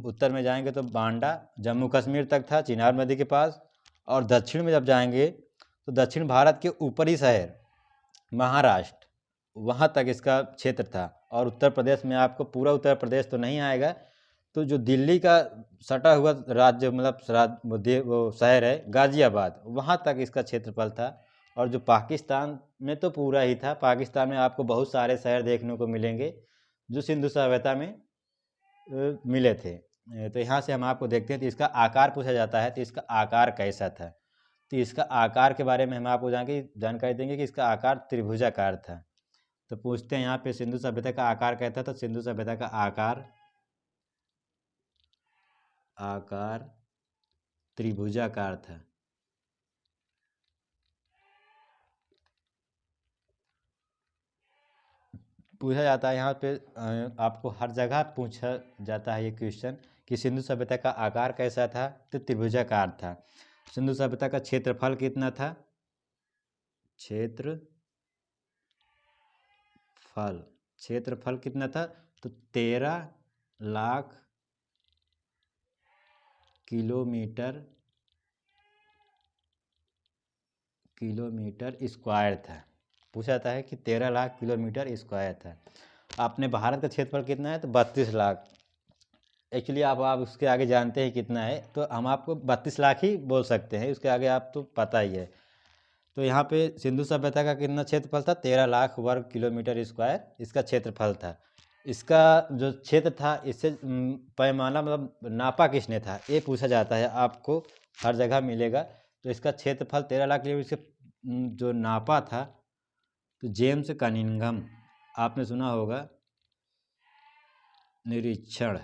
उत्तर में जाएंगे तो बांडा जम्मू कश्मीर तक था, चिनाब नदी के पास। और दक्षिण में जब जाएंगे तो दक्षिण भारत के ऊपरी शहर महाराष्ट्र, वहाँ तक इसका क्षेत्र था। और उत्तर प्रदेश में आपको पूरा उत्तर प्रदेश तो नहीं आएगा, तो जो दिल्ली का सटा हुआ राज्य मतलब वो शहर है गाजियाबाद, वहाँ तक इसका क्षेत्रफल था। और जो पाकिस्तान में तो पूरा ही था, पाकिस्तान में आपको बहुत सारे शहर देखने को मिलेंगे जो सिंधु सभ्यता में मिले थे। तो यहाँ से हम आपको देखते हैं, तो इसका आकार पूछा जाता है तो इसका आकार कैसा था। तो इसका आकार के बारे में हम आपको जानकारी देंगे कि इसका आकार त्रिभुजाकार था। तो पूछते हैं यहाँ पे सिंधु सभ्यता का आकार कैसा था, तो सिंधु सभ्यता का आकार त्रिभुजाकार था। पूछा जाता है यहाँ पे आपको हर जगह पूछा जाता है ये क्वेश्चन कि सिंधु सभ्यता का आकार कैसा था, तो त्रिभुजाकार था। सिंधु सभ्यता का क्षेत्रफल कितना था, क्षेत्रफल कितना था, तो 13 लाख किलोमीटर स्क्वायर था। पूछा जाता है कि 13 लाख किलोमीटर स्क्वायर था। अपने भारत का क्षेत्रफल कितना है, तो 32 लाख एक्चुअली आप उसके आगे जानते हैं कितना है, तो हम आपको 32 लाख ही बोल सकते हैं, उसके आगे आप तो पता ही है। तो यहाँ पे सिंधु सभ्यता का कितना क्षेत्रफल था, 13 लाख वर्ग किलोमीटर स्क्वायर इसका क्षेत्रफल था। इसका जो क्षेत्र था, इससे पैमाना मतलब नापा किसने था, ये पूछा जाता है, आपको हर जगह मिलेगा। तो इसका क्षेत्रफल 13 लाख किलोमीटर से जो नापा था, तो जेम्स कनिंघम, आपने सुना होगा, निरीक्षण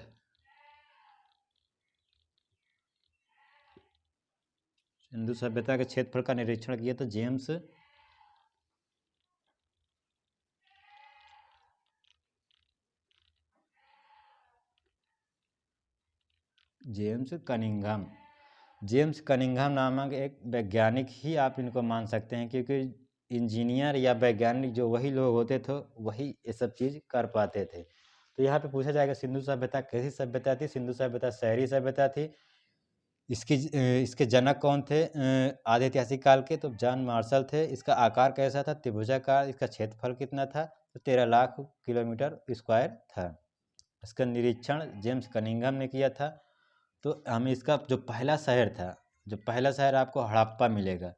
सिंधु सभ्यता के क्षेत्रफल का निरीक्षण किया था जेम्स कनिंघम। जेम्स कनिंघम नामक एक वैज्ञानिक ही आप इनको मान सकते हैं, क्योंकि इंजीनियर या वैज्ञानिक जो वही लोग होते थे, वही ये सब चीज़ कर पाते थे। तो यहाँ पे पूछा जाएगा सिंधु सभ्यता कैसी सभ्यता थी। सिंधु सभ्यता शहरी सभ्यता थी। इसके जनक कौन थे आधे ऐतिहासिक काल के, तो जॉन मार्शल थे। इसका आकार कैसा था, त्रिभुजाकार। इसका क्षेत्रफल कितना था, तो 13 लाख किलोमीटर स्क्वायर था। इसका निरीक्षण जेम्स कनिंघम ने किया था। तो हमें इसका जो पहला शहर आपको हड़प्पा मिलेगा।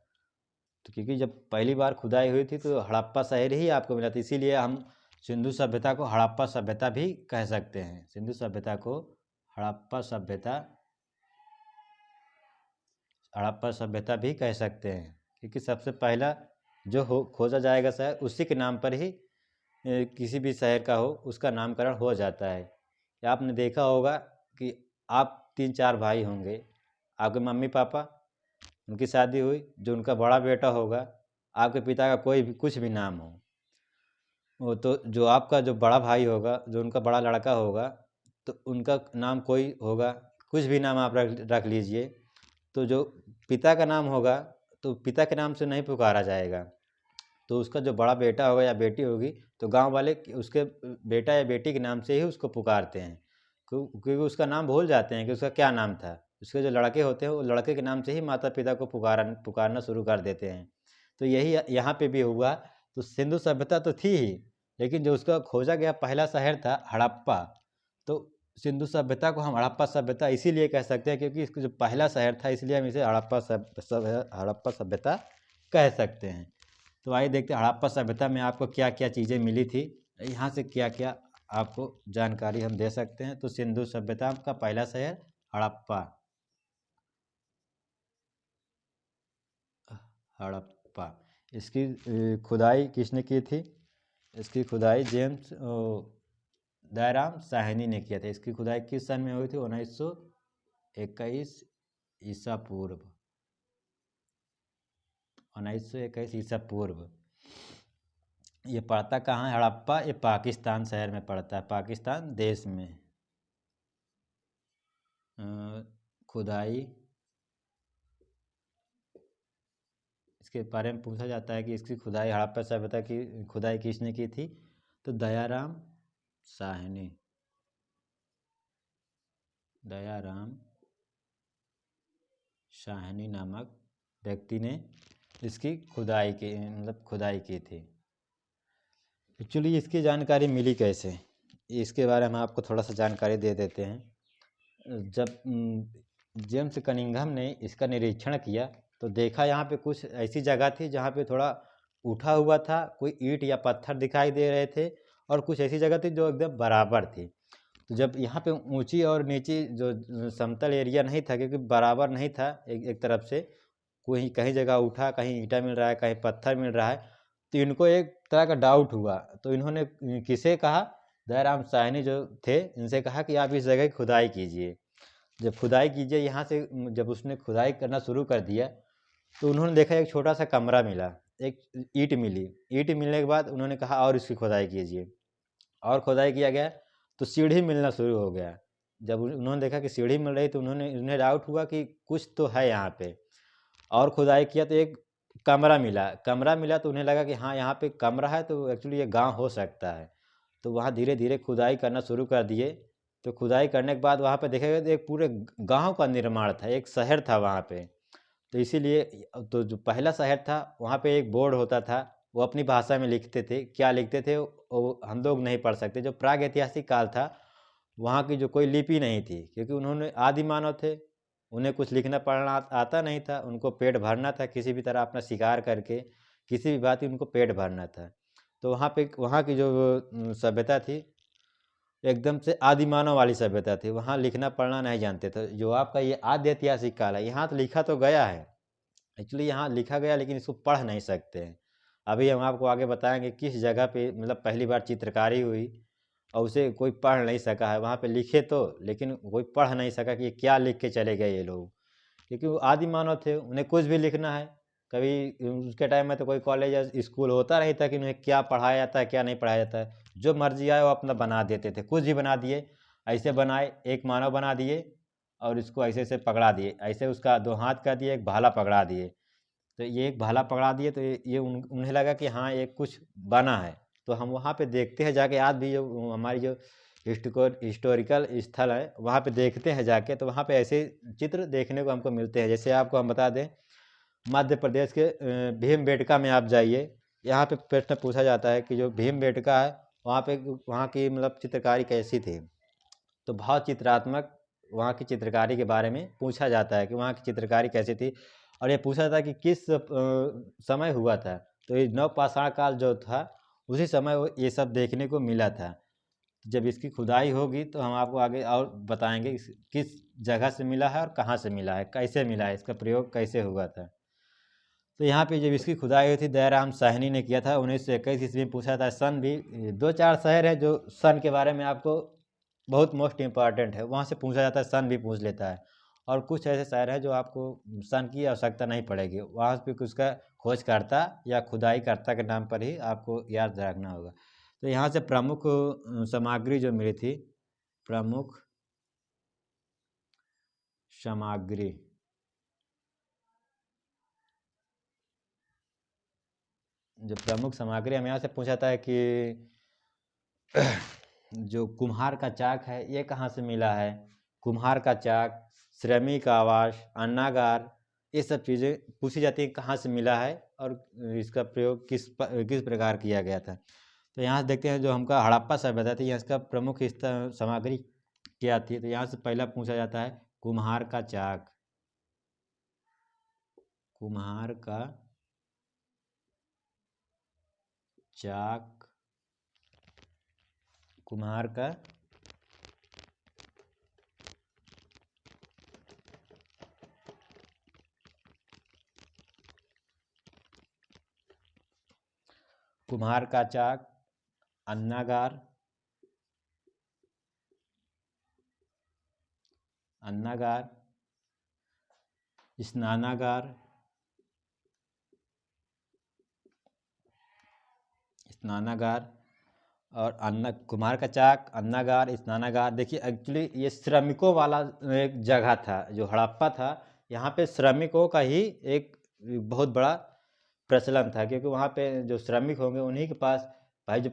तो क्योंकि जब पहली बार खुदाई हुई थी तो हड़प्पा शहर ही आपको मिला था, इसीलिए हम सिंधु सभ्यता को हड़प्पा सभ्यता भी कह सकते हैं। सिंधु सभ्यता को हड़प्पा सभ्यता भी कह सकते हैं, क्योंकि सबसे पहला जो खोजा जाएगा शहर, उसी के नाम पर ही किसी भी शहर का हो उसका नामकरण हो जाता है। आपने देखा होगा कि आप 3-4 भाई होंगे, आपके मम्मी पापा, उनकी शादी हुई, जो उनका बड़ा बेटा होगा, आपके पिता का कोई भी कुछ भी नाम हो, वो तो जो आपका जो बड़ा भाई होगा, जो उनका बड़ा लड़का होगा, तो उनका नाम कोई होगा, कुछ भी नाम आप रख लीजिए। तो जो पिता का नाम होगा, तो पिता के नाम से नहीं पुकारा जाएगा, तो उसका जो बड़ा बेटा होगा या बेटी होगी, तो गांव वाले उसके बेटा या बेटी के नाम से ही उसको पुकारते हैं, क्योंकि उसका नाम भूल जाते हैं कि उसका क्या नाम था। उसके जो लड़के होते हैं, वो लड़के के नाम से ही माता पिता को पुकारना शुरू कर देते हैं। तो यही यहाँ पे भी हुआ। तो सिंधु सभ्यता तो थी ही, लेकिन जो उसका खोजा गया पहला शहर था हड़प्पा, तो सिंधु सभ्यता को हम हड़प्पा सभ्यता इसीलिए कह सकते हैं, क्योंकि इसका जो पहला शहर था, इसलिए हम इसे हड़प्पा सभ्यता कह सकते हैं। तो आइए देखते हैं हड़प्पा सभ्यता में आपको क्या क्या चीज़ें मिली थी, यहाँ से क्या क्या आपको जानकारी हम दे सकते हैं। तो सिंधु सभ्यता का पहला शहर हड़प्पा। इसकी खुदाई किसने की थी, इसकी खुदाई जेम्स दयाराम साहनी ने किया था। इसकी खुदाई किस सन में हुई थी, 1921 ईसा पूर्व। 1921 ईसा पूर्व। ये पड़ता कहाँ है हड़प्पा, ये पाकिस्तान शहर में पड़ता है, पाकिस्तान देश में। खुदाई, इसके बारे में पूछा जाता है कि इसकी खुदाई, हड़प्पा सभ्यता की खुदाई किसने की थी, तो दयाराम साहनी नामक व्यक्ति ने इसकी खुदाई की थी। एक्चुअली इसकी जानकारी मिली कैसे, इसके बारे में आपको थोड़ा सा जानकारी दे देते हैं। जब जेम्स कनिंघम ने इसका निरीक्षण किया, तो देखा यहाँ पे कुछ ऐसी जगह थी जहाँ पे थोड़ा उठा हुआ था, कोई ईंट या पत्थर दिखाई दे रहे थे, और कुछ ऐसी जगह थी जो एकदम बराबर थी। तो जब यहाँ पे ऊंची और नीची जो समतल एरिया नहीं था, क्योंकि बराबर नहीं था, एक तरफ से कोई कहीं जगह उठा, कहीं ईंटा मिल रहा है, कहीं पत्थर मिल रहा है, तो इनको एक तरह का डाउट हुआ। तो इन्होंने किसे कहा, दयाराम साहनी जो थे, इनसे कहा कि आप इस जगह की खुदाई कीजिए। जब खुदाई कीजिए यहाँ से, जब उसने खुदाई करना शुरू कर दिया, तो उन्होंने देखा एक छोटा सा कमरा मिला, एक ईंट मिली। ईंट मिलने के बाद उन्होंने कहा और इसकी खुदाई कीजिए, और खुदाई किया गया, तो सीढ़ी मिलना शुरू हो गया। जब उन्होंने देखा कि सीढ़ी मिल रही, तो उन्हें डाउट हुआ कि कुछ तो है यहाँ पे, और खुदाई किया तो एक कमरा मिला। तो उन्हें लगा कि हाँ यहाँ पे कमरा है, तो एक्चुअली ये गांव हो सकता है। तो वहाँ धीरे धीरे खुदाई करना शुरू कर दिए। तो खुदाई करने के बाद वहाँ पे देखा गया तो एक पूरे गांव का निर्माण था, एक शहर था वहाँ पे। तो इसीलिए तो जो पहला शहर था, वहाँ पे एक बोर्ड होता था, वो अपनी भाषा में लिखते थे। क्या लिखते थे वो हम लोग नहीं पढ़ सकते। जो प्राग ऐतिहासिक काल था, वहाँ की जो कोई लिपि नहीं थी, क्योंकि उन्होंने आदि मानव थे, उन्हें कुछ लिखना पढ़ना आता नहीं था, उनको पेट भरना था किसी भी तरह अपना शिकार करके, किसी भी बात की उनको पेट भरना था। तो वहाँ की जो सभ्यता थी एकदम से आदि मानव वाली सभ्यता थी, वहाँ लिखना पढ़ना नहीं जानते थे। जो आपका ये आद्य ऐतिहासिक काल है, यहाँ तो लिखा तो गया है, एक्चुअली यहाँ लिखा गया लेकिन इसको पढ़ नहीं सकते हैं। अभी हम आपको आगे बताएंगे किस जगह पे मतलब पहली बार चित्रकारी हुई और उसे कोई पढ़ नहीं सका है। वहाँ पे लिखे तो लेकिन कोई पढ़ नहीं सका कि ये क्या लिख के चले गए ये लोग, क्योंकि वो आदि मानव थे, उन्हें कुछ भी लिखना है। कभी उसके टाइम में तो कोई कॉलेज या स्कूल होता नहीं था कि उन्हें क्या पढ़ाया जाता है क्या नहीं पढ़ाया जाता है। जो मर्जी आए वो अपना बना देते थे, कुछ भी बना दिए। ऐसे बनाए, एक मानव बना दिए और इसको ऐसे ऐसे पकड़ा दिए, ऐसे उसका दो हाथ कर दिए, एक भाला पकड़ा दिए। तो ये एक भाला पकड़ा दिए तो ये उन्हें लगा कि हाँ ये कुछ बना है। तो हम वहाँ पे देखते हैं जाके, आज भी जो हमारी जो हिस्टोरिकल स्थल है वहाँ पे देखते हैं जाके, तो वहाँ पे ऐसे चित्र देखने को हमको मिलते हैं। जैसे आपको हम बता दें, मध्य प्रदेश के भीमबेटका में आप जाइए, यहाँ पे प्रश्न पूछा जाता है कि जो भीमबेटका है वहाँ की मतलब चित्रकारी कैसी थी। तो बहुत चित्रात्मक वहाँ की चित्रकारी के बारे में पूछा जाता है कि वहाँ की चित्रकारी कैसी थी, और ये पूछा था कि किस समय हुआ था। तो ये नवपाषाण काल जो था उसी समय ये सब देखने को मिला था। जब इसकी खुदाई होगी तो हम आपको आगे और बताएंगे किस जगह से मिला है और कहाँ से मिला है, कैसे मिला है, इसका प्रयोग कैसे हुआ था। तो यहाँ पे जब इसकी खुदाई हुई थी, दयाराम साहनी ने किया था 1921 ईस्वी में। पूछा था सन भी, दो चार शहर है जो सन के बारे में आपको बहुत मोस्ट इम्पॉर्टेंट है, वहाँ से पूछा जाता है, सन भी पूछ लेता है। और कुछ ऐसे शहर है जो आपको सन की आवश्यकता नहीं पड़ेगी, वहाँ पे उसका खोजकर्ता या खुदाईकर्ता के नाम पर ही आपको याद रखना होगा। तो यहाँ से प्रमुख सामग्री जो मिली थी, प्रमुख सामग्री, जो प्रमुख सामग्री हमें यहाँ से पूछा था कि जो कुम्हार का चाक है ये कहाँ से मिला है। कुम्हार का चाक, श्रमिक आवास, अन्नागार, ये सब चीज़ें पूछी जाती हैं कहाँ से मिला है और इसका प्रयोग किस प्रकार किया गया था। तो यहाँ से देखते हैं जो हमका हड़प्पा सभ्यता थी, इसका प्रमुख सामग्री क्या थी। तो यहाँ से पहला पूछा जाता है कुम्हार का चाक। कुम्हार का चाक, कुम्हार का कुम्हार का चाक, अन्नागार, अन्नागार, स्नानागार, स्नानागार और कुम्हार का चाक, अन्नागार, स्नानागार। देखिए एक्चुअली ये श्रमिकों वाला एक जगह था जो हड़प्पा था। यहाँ पे श्रमिकों का ही एक बहुत बड़ा प्रचलन था, क्योंकि वहाँ पे जो श्रमिक होंगे उन्हीं के पास, भाई जो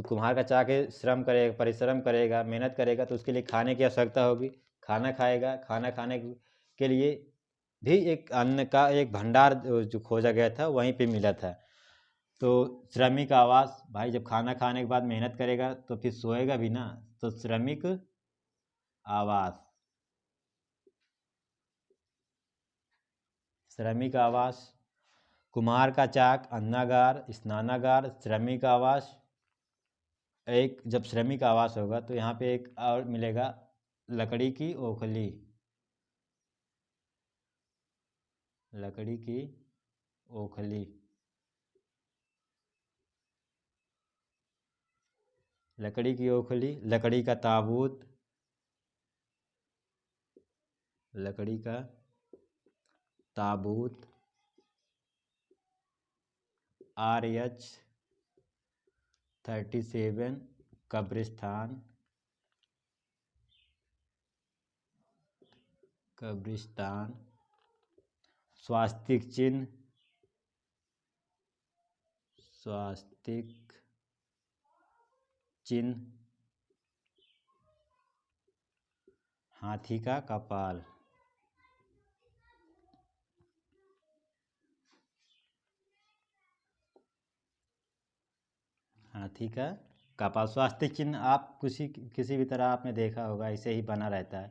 कुम्हार का चाक है, श्रम करेगा, परिश्रम करेगा, मेहनत करेगा, तो उसके लिए खाने की आवश्यकता होगी, खाना खाएगा, खाना खाने के लिए भी एक अन्न का एक भंडार जो खोजा गया था वहीं पे मिला था। तो श्रमिक आवास, भाई जब खाना खाने के बाद मेहनत करेगा तो फिर सोएगा भी ना, तो श्रमिक आवास, श्रमिक आवास, कुम्हार का चाक, अन्नागार, स्नानागार, श्रमिक आवास। एक जब श्रमिक आवास होगा तो यहाँ पे एक और मिलेगा, लकड़ी की ओखली, लकड़ी की ओखली, लकड़ी की ओखली, लकड़ी का ताबूत, लकड़ी का ताबूत, RH-37 कब्रिस्तान, कब्रिस्तान, स्वास्तिक चिन्ह, स्वास्तिक चिन्ह, हाथी का कपाल, हाथी का कपाल स्वास्तिक चिन्ह आप किसी भी तरह आपने देखा होगा, ऐसे ही बना रहता है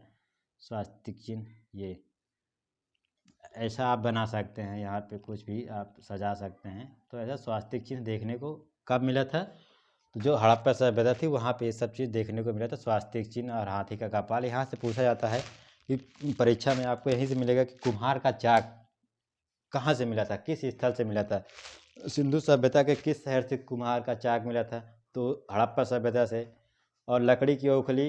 स्वास्तिक चिन्ह। ये ऐसा आप बना सकते हैं, यहाँ पे कुछ भी आप सजा सकते हैं। तो ऐसा स्वास्तिक चिन्ह देखने को कब मिला था? तो जो हड़प्पा सभ्यता थी वहाँ पे ये सब चीज़ देखने को मिला था, स्वास्तिक चिन्ह और हाथी का कपाल। यहाँ से पूछा जाता है कि परीक्षा में आपको यहीं से मिलेगा कि कुम्हार का चाक कहाँ से मिला था, किस स्थल से मिला था, सिंधु सभ्यता के किस शहर से कुम्हार का चाक मिला था? तो हड़प्पा सभ्यता से। और लकड़ी की ओखली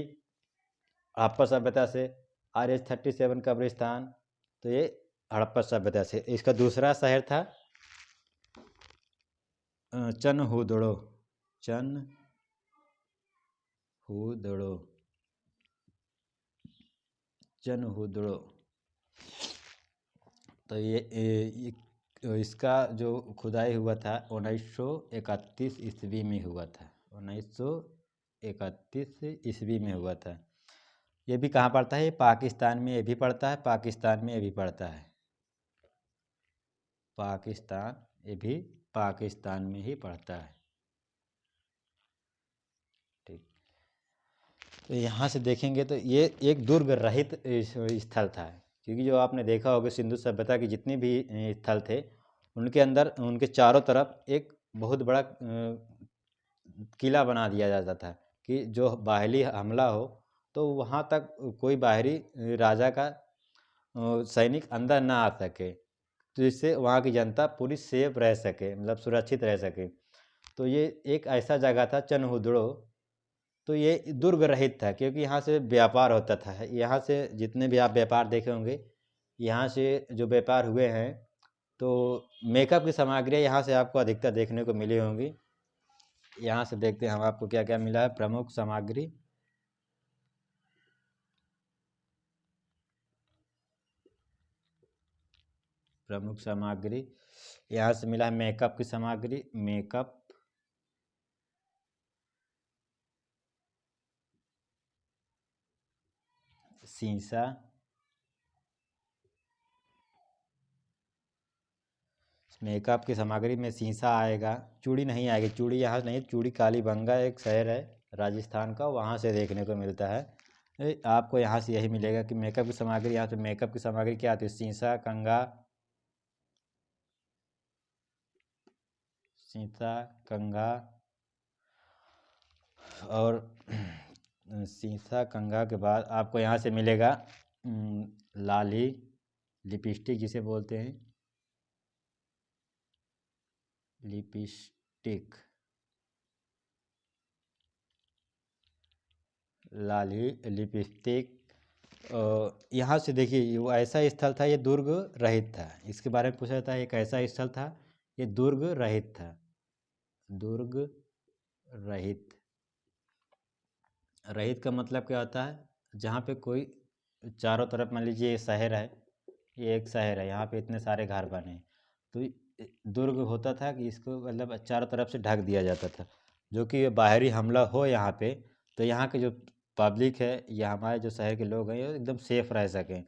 हड़प्पा सभ्यता से। RH-37 कब्रिस्तान, तो ये हड़प्पा सभ्यता से। इसका दूसरा शहर था चनहुदड़ो। चनहुदड़ो। तो ये इसका जो खुदाई हुआ था 1931 ईस्वी में हुआ था। 1931 ईस्वी में हुआ था। ये भी कहाँ पड़ता है? ये पाकिस्तान में ये भी पड़ता है, पाकिस्तान में ये भी पड़ता है। ये भी पाकिस्तान में ही पड़ता है। ठीक, तो यहाँ से देखेंगे तो ये एक दुर्ग रहित स्थल था, क्योंकि जो आपने देखा होगा सिंधु सभ्यता के जितने भी स्थल थे उनके अंदर उनके चारों तरफ एक बहुत बड़ा किला बना दिया जाता था कि जो बाहरी हमला हो तो वहाँ तक कोई बाहरी राजा का सैनिक अंदर ना आ सके, तो जिससे वहाँ की जनता पूरी सेफ रह सके, मतलब सुरक्षित रह सके। तो ये एक ऐसा जगह था चनहुदड़ो। तो ये दुर्ग रहित था क्योंकि यहाँ से व्यापार होता था। यहाँ से जितने भी आप व्यापार देखे होंगे, यहाँ से जो व्यापार हुए हैं, तो मेकअप की सामग्रियाँ यहाँ से आपको अधिकतर देखने को मिली होंगी। यहाँ से देखते हैं हम आपको क्या क्या मिला है। प्रमुख सामग्री, यहाँ से मिला है मेकअप की सामग्री, मेकअप, शीशा, मेकअप की सामग्री में शीशा आएगा, चूड़ी नहीं आएगी। चूड़ी यहाँ नहीं, चूड़ी कालीबंगा एक शहर है राजस्थान का, वहाँ से देखने को मिलता है। आपको यहाँ से यही मिलेगा कि मेकअप की सामग्री। यहाँ पे मेकअप की सामग्री क्या आती है? शीशा, कंघा और शीशा कंघा के बाद आपको यहाँ से मिलेगा लाली, लिपस्टिक जिसे बोलते हैं, लिपस्टिक, लाली, लिपस्टिक। यहाँ से देखिए वो ऐसा स्थल था, ये दुर्ग रहित था। इसके बारे में पूछा जाता है, एक ऐसा स्थल था, ये दुर्ग रहित था। दुर्ग रहित, रहित का मतलब क्या होता है? जहाँ पे कोई चारों तरफ, मान लीजिए ये शहर है, ये एक शहर है, यहाँ पे इतने सारे घर बने, तो दुर्ग होता था कि इसको मतलब चारों तरफ से ढक दिया जाता था, जो कि बाहरी हमला हो यहाँ पे तो यहाँ के जो पब्लिक है या हमारे जो शहर के लोग हैं ये एकदम सेफ रह सकें।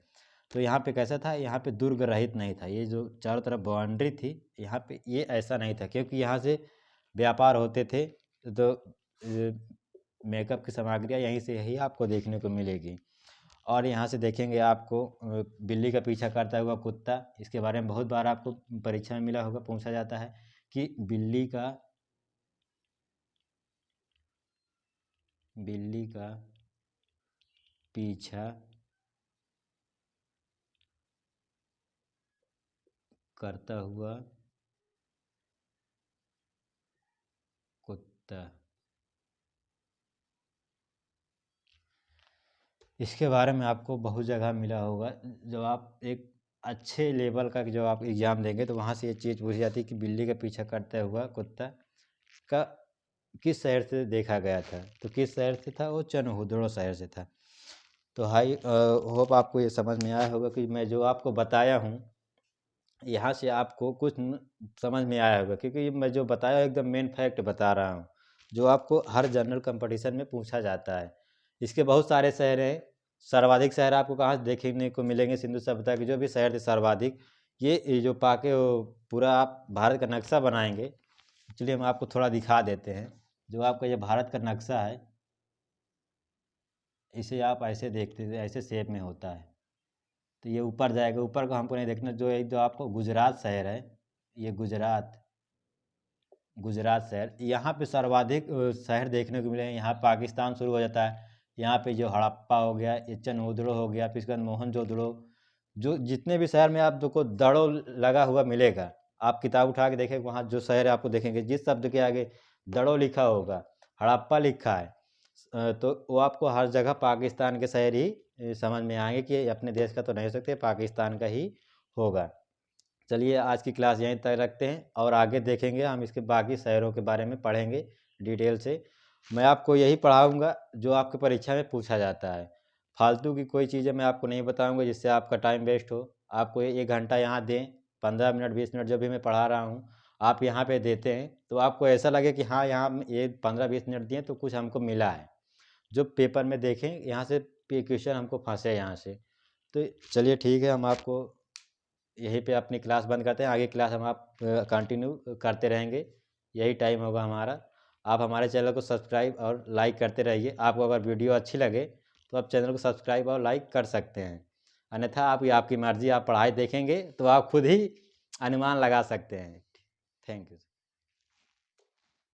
तो यहाँ पे कैसा था? यहाँ पे दुर्ग रहित नहीं था। ये जो चारों तरफ बाउंड्री थी यहाँ पे, ये ऐसा नहीं था क्योंकि यहाँ से व्यापार होते थे। तो मेकअप की सामग्रियाँ यहीं से यही आपको देखने को मिलेगी। और यहाँ से देखेंगे आपको बिल्ली का पीछा करता हुआ कुत्ता। इसके बारे में बहुत बार आपको परीक्षा में मिला होगा, पूछा जाता है कि बिल्ली का पीछा करता हुआ कुत्ता। इसके बारे में आपको बहुत जगह मिला होगा। जब आप एक अच्छे लेवल का जो आप एग्ज़ाम देंगे तो वहाँ से ये चीज़ पूछी जाती है कि बिल्ली का पीछा करता हुआ कुत्ता का किस शहर से देखा गया था। तो किस शहर से था? वो चनहुदड़ो शहर से था। तो होप आपको ये समझ में आया होगा कि मैं जो आपको बताया हूँ यहाँ से आपको कुछ समझ में आया होगा, क्योंकि मैं जो बताया एकदम मेन फैक्ट बता रहा हूँ जो आपको हर जनरल कंपटीशन में पूछा जाता है। इसके बहुत सारे शहर हैं। सर्वाधिक शहर आपको कहाँ देखने को मिलेंगे? सिंधु सभ्यता के जो भी शहर थे सर्वाधिक, ये जो पाके पूरा आप भारत का नक्शा बनाएंगे, चलिए हम आपको थोड़ा दिखा देते हैं। जो आपका ये भारत का नक्शा है, इसे आप ऐसे देखते थे, ऐसे शेप में होता है। तो ये ऊपर जाएगा, ऊपर को हमको नहीं देखना। जो एक जो आपको गुजरात शहर है, ये गुजरात शहर, यहाँ पे सर्वाधिक शहर देखने को मिले हैं। यहाँ पाकिस्तान शुरू हो जाता है। यहाँ पे जो हड़प्पा हो गया, ये चनोदड़ो हो गया, फिर इसके बाद मोहनजोदड़ो, जो जितने भी शहर में आप को दड़ो लगा हुआ मिलेगा, आप किताब उठा के देखें, वहाँ जो शहर है आपको देखेंगे जिस शब्द के आगे दड़ो लिखा होगा, हड़प्पा लिखा है, तो वो आपको हर जगह पाकिस्तान के शहर ही समझ में आएंगे कि ये अपने देश का तो नहीं हो सकते, पाकिस्तान का ही होगा। चलिए आज की क्लास यहीं तक रखते हैं, और आगे देखेंगे हम इसके बाकी शहरों के बारे में पढ़ेंगे डिटेल से। मैं आपको यही पढ़ाऊँगा जो आपके परीक्षा में पूछा जाता है। फालतू की कोई चीज़ें मैं आपको नहीं बताऊँगा जिससे आपका टाइम वेस्ट हो। आपको 1 घंटा यहाँ दें, 15 मिनट 20 मिनट जो भी मैं पढ़ा रहा हूँ आप यहाँ पे देते हैं, तो आपको ऐसा लगे कि हाँ यहाँ ये 15-20 मिनट दिए तो कुछ हमको मिला है। जो पेपर में देखें यहाँ से क्वेश्चन हमको फंसे यहाँ से। तो चलिए ठीक है, हम आपको यहीं पे अपनी क्लास बंद करते हैं। आगे क्लास हम आप कंटिन्यू करते रहेंगे, यही टाइम होगा हमारा। आप हमारे चैनल को सब्सक्राइब और लाइक करते रहिए। आपको अगर वीडियो अच्छी लगे तो आप चैनल को सब्सक्राइब और लाइक कर सकते हैं, अन्यथा आप आपकी मर्ज़ी, आप पढ़ाई देखेंगे तो आप खुद ही अनुमान लगा सकते हैं। Thank you.